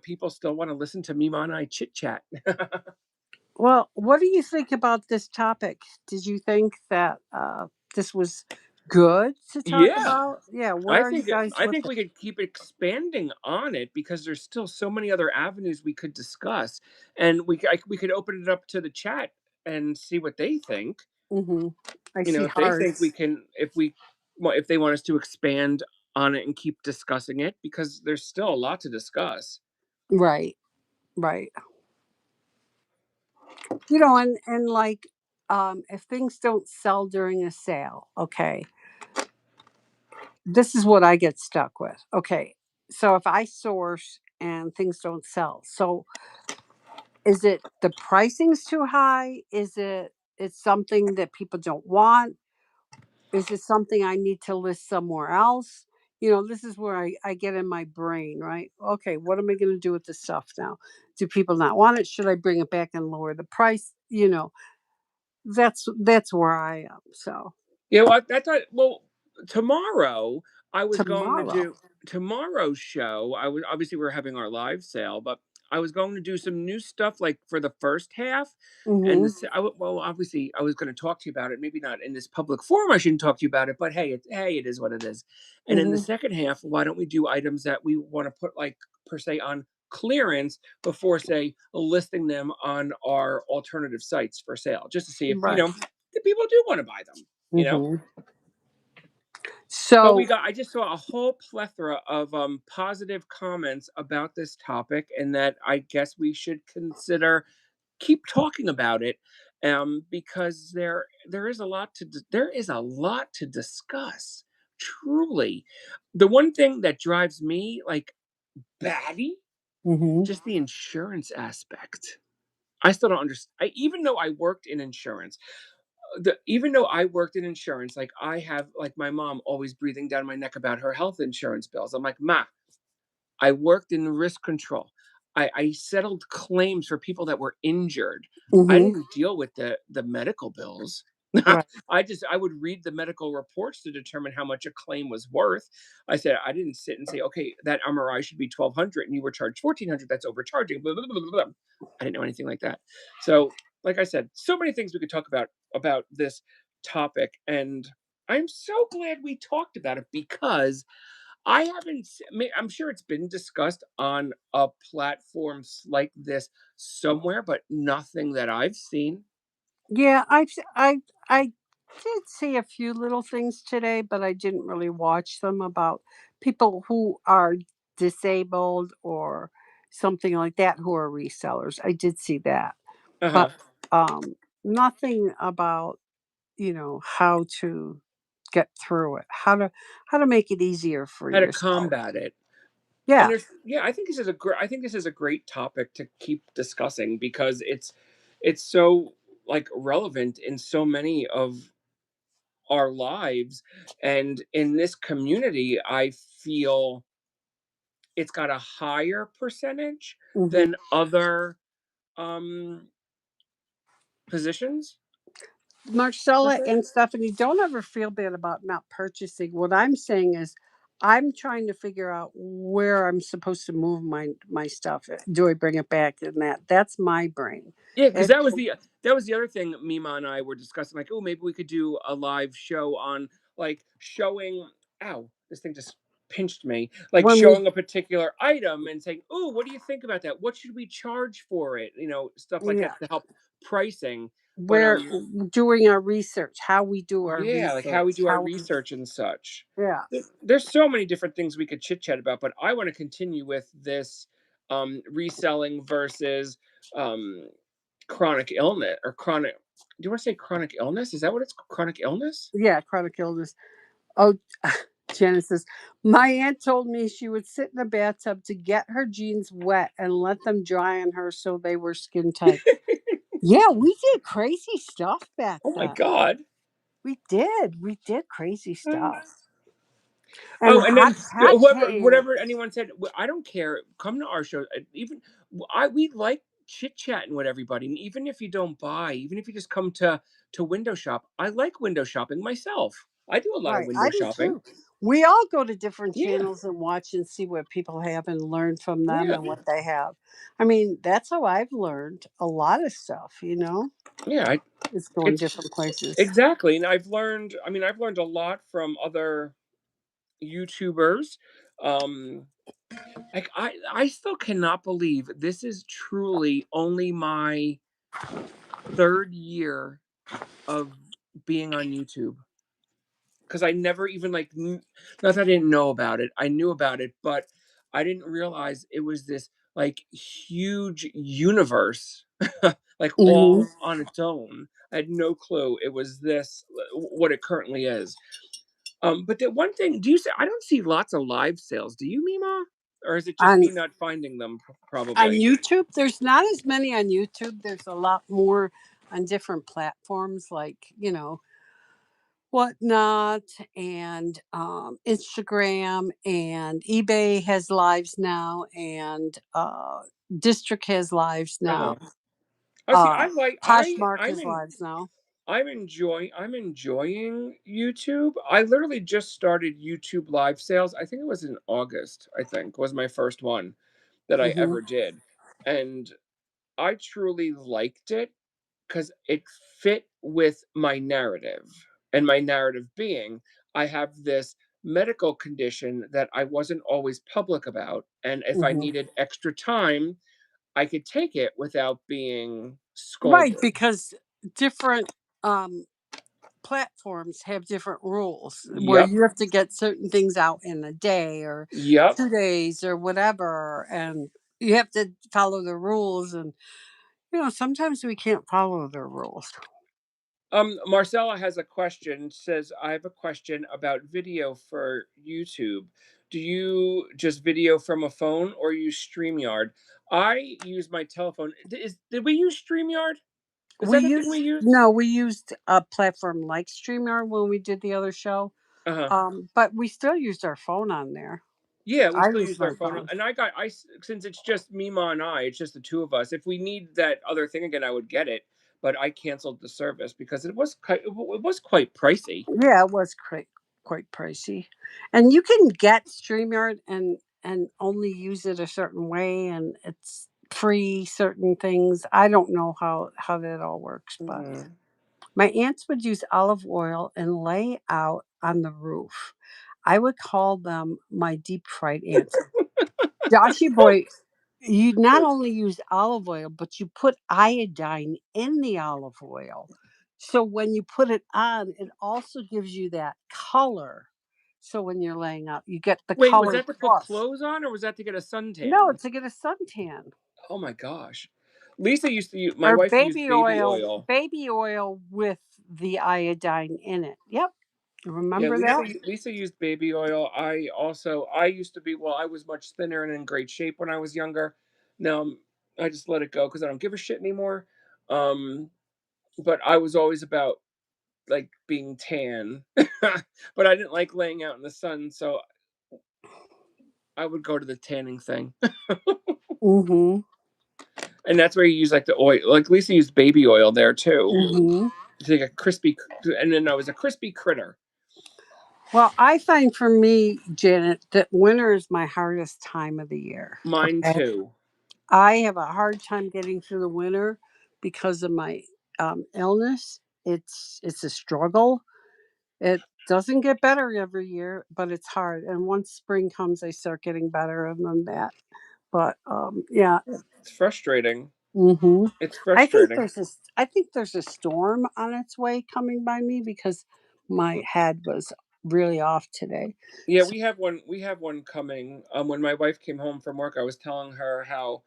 people still want to listen to Mima and I chit chat. Well, what do you think about this topic? Did you think that this was good to talk Yeah. about? Yeah, where are you guys I with think it? we could keep expanding on it because there's still so many other avenues we could discuss, and we could open it up to the chat and see what they think. Hmm. I You know, see if they think we hearts. can, if they want us to expand on it and keep discussing it, because there's still a lot to discuss. Right, right. And like, if things don't sell during a sale, okay, this is what I get stuck with. Okay, so if I source and things don't sell, so is it the pricing's too high? Is it's something that people don't want? Is it something I need to list somewhere else? This is where I get in my brain, right? Okay, what am I going to do with this stuff now? Do people not want it? Should I bring it back and lower the price? That's where I am. So Yeah, well, that's what. Well, tomorrow I was going to tomorrow. do tomorrow's show. I was obviously we're having our live sale, but I was going to do some new stuff like for the first half, and Hmm. well, obviously I was going to talk to you about it. Maybe not in this public forum. I shouldn't talk to you about it, but hey, it is what it is. And in the Hmm. second half, why don't we do items that we want to put like per se on clearance before say listing them on our alternative sites for sale, just to see if Right. the people do want to buy them. You know. Hmm. But So I just saw a whole plethora of positive comments about this topic, and that I guess we should consider keep talking about it, because there is a lot there is a lot to discuss. Truly, the one thing that drives me like batty, hmm just the insurance aspect. I still don't understand. Even though I worked in insurance, even though I worked in insurance, like I have, like my mom always breathing down my neck about her health insurance bills. I'm like, Ma, I worked in risk control. I settled claims for people that were injured. I hmm didn't deal with the medical bills. right. I would read the medical reports to determine how much a claim was worth. I said I didn't sit and say, okay, that MRI should be 1,200 and you were charged 1,400. That's overcharging. Blah, blah, blah, blah, blah. I didn't know anything like that. So, like I said, so many things we could talk about this topic, and I'm so glad we talked about it because I haven't. I'm sure it's been discussed on a platforms like this somewhere, but nothing that I've seen. Yeah, I did see a few little things today, but I didn't really watch them about people who are disabled or something like that who are resellers. I did see that, Uh but huh. nothing about how to get through it, how to make it easier for How to yourself. combat it. And Yeah. I think I think this is a great topic to keep discussing because it's so like relevant in so many of our lives, and in this community, I feel it's got a higher percentage Hmm. than other um positions per Marcella se. and Stephanie, don't ever feel bad about not purchasing. What I'm saying is, I'm trying to figure out where I'm supposed to move my stuff. Do I bring it back? And that's my brain. Yeah, because It, that was the other thing Mima and I were discussing. Like, oh, maybe we could do a live show on like showing. Ow, this thing just pinched me, like when we showing a particular item and saying, "Oh, what do you think about that? What should we charge for it?" Stuff like yeah, that to help pricing. But we're doing our research, how we do our yeah, like how we research, do our how we research and such. yeah. There's so many different things we could chit chat about, but I want to continue with this reselling versus um chronic illness or chronic. Do you want to say chronic illness? Is that what it's chronic illness? Yeah, chronic illness. Oh, Janice says, my aunt told me she would sit in a bathtub to get her jeans wet and let them dry on her so they were skin tight. Yeah, we did crazy stuff back Oh my then. god. We did. We did crazy Mm. stuff. And Oh, and then hot whoever, whatever pants. anyone said, I don't care. Come to our show. Even I, we like chit chatting with everybody, and even if you don't buy, even if you just come to window shop, I like window shopping myself. I do a lot of Right, I window do shopping. too. We all go to different Yeah, channels and watch and see what people have and learn from them yeah, and what they have. I mean, that's how I've learned a lot of stuff, yeah. is going It's different places. exactly, and I've learned. I mean, I've learned a lot from other YouTubers. Um, like I still cannot believe this is truly only my third year of being on YouTube because I never even like not that I didn't know about it. I knew about it, but I didn't realize it was this like huge universe, like Mhm. all on its own. I had no clue it was this what it currently is. But the one thing, do you say I don't see lots of live sales? Do you, Mima? Or is it just On me not finding them? on Probably. YouTube, there's not as many on YouTube. There's a lot more on different platforms like, Whatnot and Instagram and eBay has lives now and District has lives Uh now. huh. I see. Poshmark has lives now. I'm enjoying YouTube. I literally just started YouTube live sales. I think it was in August, I think, was my first one that I Hmm. ever did. And I truly liked it because it fit with my narrative. And my narrative being, I have this medical condition that I wasn't always public about. And if I Hmm. needed extra time, I could take it without being Right, scolded. because different um, platforms have different rules where Yep. you have to get certain things out in a day or Yep. 2 days or whatever, and you have to follow the rules. And sometimes we can't follow the rules. Marcella has a question. Says, I have a question about video for YouTube. Do you just video from a phone or use StreamYard? I use my telephone. Did we use StreamYard? Is We that the thing we used used? No, we used a platform like StreamYard when we did the other show, Uh huh. but we still used our phone on there. Yeah, we I still used use our my phone, phone. and since it's just Mima and I, it's just the two of us. If we need that other thing again, I would get it, but I canceled the service because it was quite pricey. Yeah, it was quite pricey, and you can get StreamYard and only use it a certain way, and it's free certain things. I don't know how that all works, but Mhm. my aunts would use olive oil and lay out on the roof. I would call them my deep fried aunts. Joshy boy, you not only use olive oil, but you put iodine in the olive oil. So when you put it on, it also gives you that color. So when you're laying out, you get the Wait, was color that to put plus. clothes on, or was that to get a No, suntan? to get a suntan. Oh my gosh. Lisa used to use my Or wife used baby oil. baby oil with the iodine in it. Yep. Yeah, Remember that? Lisa used baby oil. I used to be well, I was much thinner and in great shape when I was younger. Now I just let it go because I don't give a shit anymore. Um, but I was always about like being tan. But I didn't like laying out in the sun, so I would go to the tanning thing. Mm-hmm. And that's where you use like the oil. Like Lisa used baby oil there too. Mm-hmm. To like a crispy, and then I was a crispy critter. Well, I find for me, Janet, that winter is my hardest time of the year. Mine Okay. too. I have a hard time getting through the winter because of my illness. It's a struggle. Doesn't get better every year, but it's hard. And once spring comes, they start getting better, and then that. But yeah. It's frustrating. Hmm. It's I think frustrating. I think there's a storm on its way coming by me because my head was really off today. Yeah, So we have one coming. When my wife came home from work, I was telling her how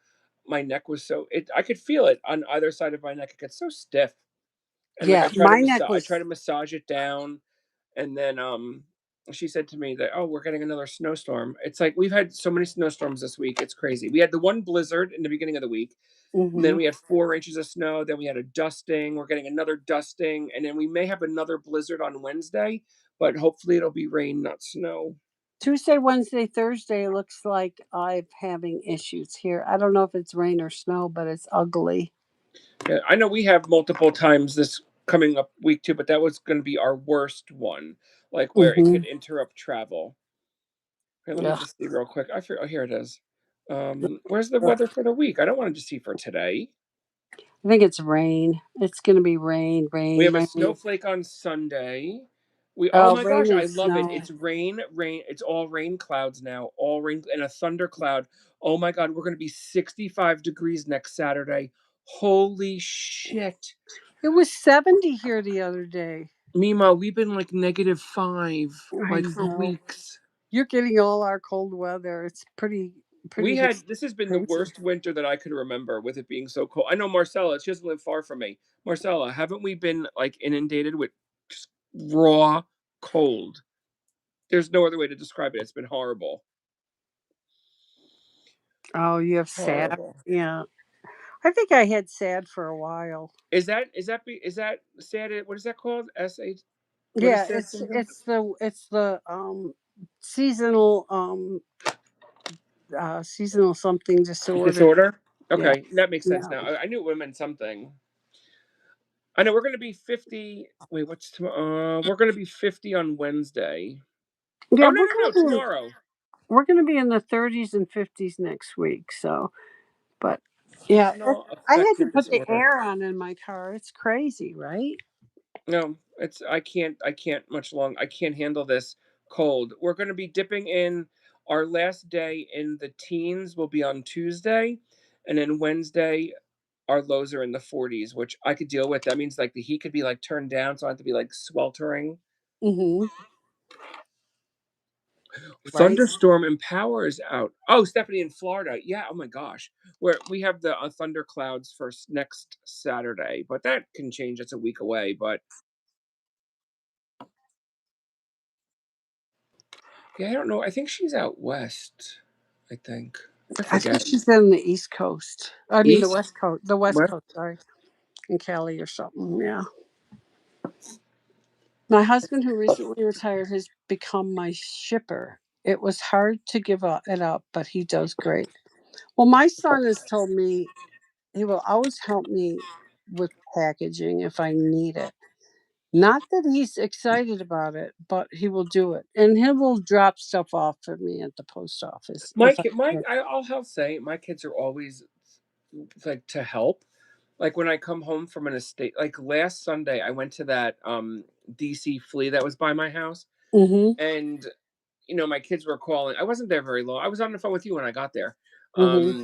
my neck was so it I could feel it on either side of my neck. It gets so stiff. And like yeah, my neck I was. try to massage it down, and then she said to me that, "Oh, we're getting another snowstorm." It's like we've had so many snowstorms this week. It's crazy. We had the one blizzard in the beginning of the week. And then Hmm. we had 4 inches of snow. Then we had a dusting. We're getting another dusting, and then we may have another blizzard on Wednesday, but hopefully it'll be rain, not snow. Tuesday, Wednesday, Thursday looks like I'm having issues here. I don't know if it's rain or snow, but it's ugly. Yeah, I know we have multiple times this coming up week too, but that was going to be our worst one, like where it could Hmm. interrupt travel. Here, let me Yeah, just see real quick. I feel, oh, here it is. Where's the weather for the week? I don't want to just see for today. I think it's rain. It's going to be rain, We rain, have a rain. snowflake on Sunday. Oh Oh, my rain gosh, I and love it. snow. It's rain, rain. It's all rain clouds now, all rain and a thunder cloud. Oh my God, we're going to be 65 degrees next Saturday. Holy shit. It was 70 here the other day. Meemaw, we've been like -5 I like for know. weeks. You're getting all our cold weather. It's pretty This has been the crazy. worst winter that I could remember with it being so cold. I know Marcella, she doesn't live far from me. Marcella, haven't we been like inundated with just raw cold? There's no other way to describe it. It's been horrible. Oh, you have sad. Horrible. Yeah. I think I had sad for a while. Is that sad? What is that called? SH. What is Yeah, sad syndrome? it's the seasonal seasonal something disorder. Disorder. Yeah. Okay, that makes sense Yeah. now. I knew it meant something. I know we're gonna be 50. Wait, what's tomorrow? We're gonna be 50 on Wednesday. Yeah, Oh no no no! Tomorrow. we're gonna be in the 30s and 50s next week. So, but yeah, Seasonal I had to affective put the disorder. air on in my car. It's crazy, right? No, it's I can't much long. I can't handle this cold. We're gonna be dipping in. Our last day in the teens will be on Tuesday, and then Wednesday our lows are in the 40s, which I could deal with. That means like the heat could be like turned down, so I have to be like sweltering. Hmm. Right. Thunderstorm and power is out. Oh, Stephanie in Florida. Yeah. Oh my gosh. Where we have the thunder clouds for next Saturday, but that can change. It's a week away. But yeah, I don't know. I think she's out west. I think. I I think forget. she's in the East Coast. I mean the East? West Coast. The West West? Coast. Sorry, in Cali or something. Yeah. My husband, who recently retired, has become my shipper. It was hard to it up, but he does great. Well, my son has told me he will always help me with packaging if I need it. Not that he's excited about it, but he will do it, and he will drop stuff off for me at the post office My if I kid, my need I'll have say my kids are always like to help. Like when I come home from an estate, like last Sunday, I went to that DC flea that was by my house, it. Mhm. and my kids were calling. I wasn't there very long. I was on the phone with you when I got there. Mhm.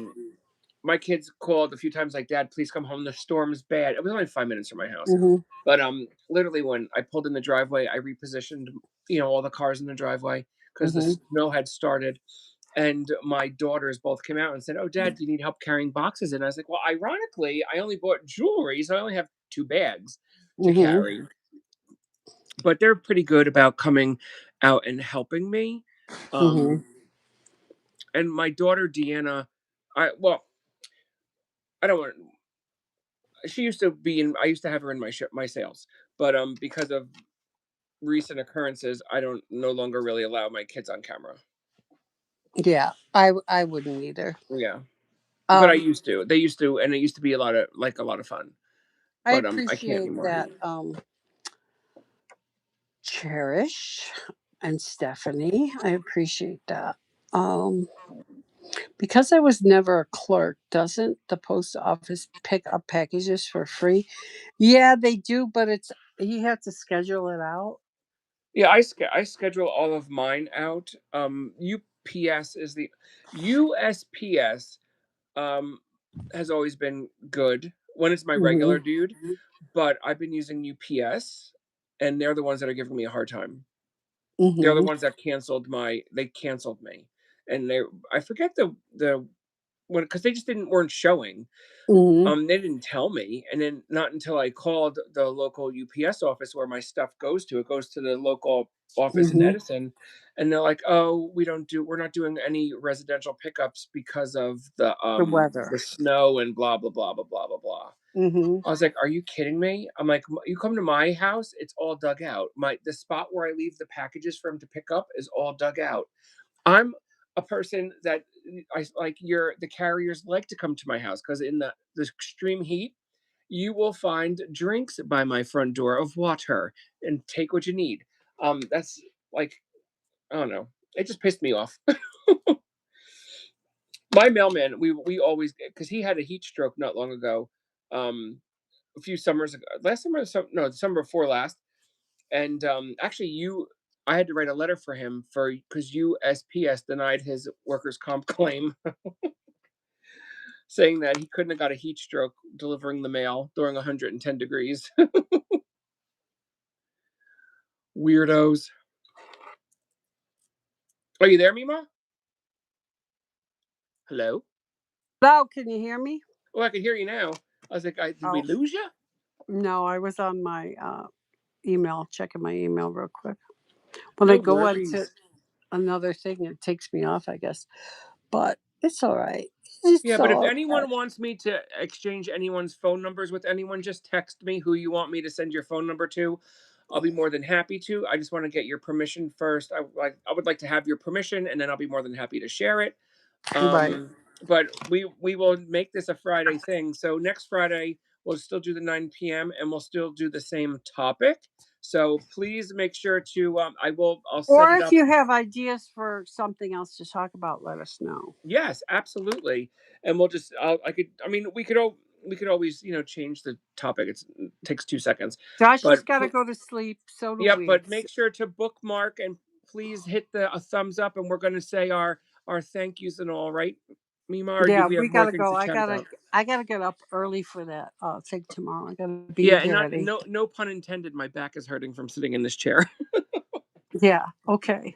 My kids called a few times, like, "Dad, please come home. The storm's bad." It was only 5 minutes from my house, Mhm. but literally when I pulled in the driveway, I repositioned, all the cars in the driveway because the Mhm. snow had started. And my daughters both came out and said, "Oh, Dad, do you need help carrying boxes?" And I was like, "Well, ironically, I only bought jewelry, so I only have 2 bags to Mhm. carry." But they're pretty good about coming out and helping me. Mhm. Um, and my daughter Deanna, I don't want. She used to be in. I used to have her in my sales, but because of recent occurrences, I don't no longer really allow my kids on camera. Yeah, I wouldn't either. Yeah, but I Um, used to. They used to, and it used to be a lot of fun. I But I can't appreciate anymore. that. Cherish and Stephanie, I appreciate that. Um, because I was never a clerk, doesn't the post office pick up packages for free? Yeah, they do, but you have to schedule it out. Yeah, I schedule all of mine out. UPS is the USPS um has always been good when it's my regular Mhm. dude, but I've been using UPS and they're the ones that are giving me a hard time. They're the Mhm. ones that they canceled me. And I forget the when because they just didn't weren't showing. Mhm. They didn't tell me, and then not until I called the local UPS office where my stuff goes to. It goes to the local office in Mhm. Edison, and they're like, "Oh, we're not doing any residential pickups because of The weather. the snow and blah blah blah blah blah blah blah." Mhm. I was like, "Are you kidding me?" I'm like, "You come to my house, it's all dug out. The spot where I leave the packages for him to pick up is all dug out. I'm a person that I like the carriers like to come to my house because in the extreme heat, you will find drinks by my front door of water and take what you need. That's like I don't know. It just pissed me off. My mailman, we always because he had a heat stroke not long ago, a few summers ago. Last summer, no, the summer before last, and actually, I had to write a letter for him for because USPS denied his workers' comp claim, saying that he couldn't have got a heat stroke delivering the mail during 110 degrees. Weirdos. Are you there, Mima? Hello? Hello, can you hear me? Oh, I can hear you now. I was like, did we Oh, lose you? no, I was on my, email, checking my email real quick. When I No go onto worries. another thing, it takes me off, I guess, but it's alright. It's Yeah, but if all right. anyone wants me to exchange anyone's phone numbers with anyone, just text me who you want me to send your phone number to. I'll be more than happy to. I just want to get your permission first. I would like to have your permission, and then I'll be more than happy to share it. Right. But we will make this a Friday thing. So next Friday we'll still do the 9 p.m. and we'll still do the same topic. So please make sure to I'll set Or it if up. you have ideas for something else to talk about, let us know. Yes, absolutely. And we'll just I mean we could always, change the topic. It takes 2 seconds. Josh has But gotta go to sleep, so do yep, we. but make sure to bookmark and please hit a thumbs up and we're going to say our thank yous and all, right? Mima, or do Yeah, we have we more gotta things go. to chat about? I gotta get up early for that, thing tomorrow. I gotta be Yeah, and here not at 8. no pun intended, my back is hurting from sitting in this chair. Yeah, okay.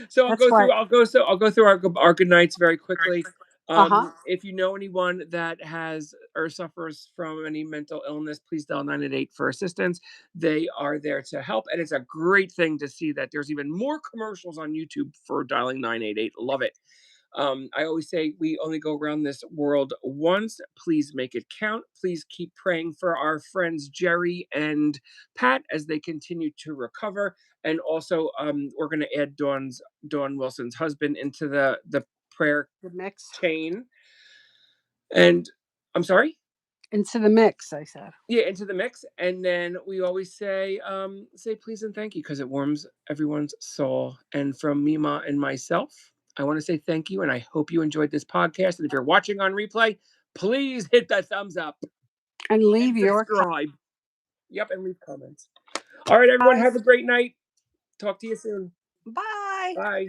So That's why. I'll go through our good nights very quickly. Uh-huh. If you know anyone that has or suffers from any mental illness, please dial 988 for assistance. They are there to help, and it's a great thing to see that there's even more commercials on YouTube for dialing 988. Love it. I always say we only go around this world once. Please make it count. Please keep praying for our friends Jerry and Pat as they continue to recover. And also, we're going to add Dawn Wilson's husband into the prayer The mix. chain. And I'm sorry. Into the mix, I said. Yeah, into the mix, and then we always say please and thank you because it warms everyone's soul. And from Mima and myself, I want to say thank you, and I hope you enjoyed this podcast. And if you're watching on replay, please hit that thumbs up And leave and your subscribe. Yep, and leave comments. All right, everyone, have a comments. great night. Talk to you soon. Bye. Bye.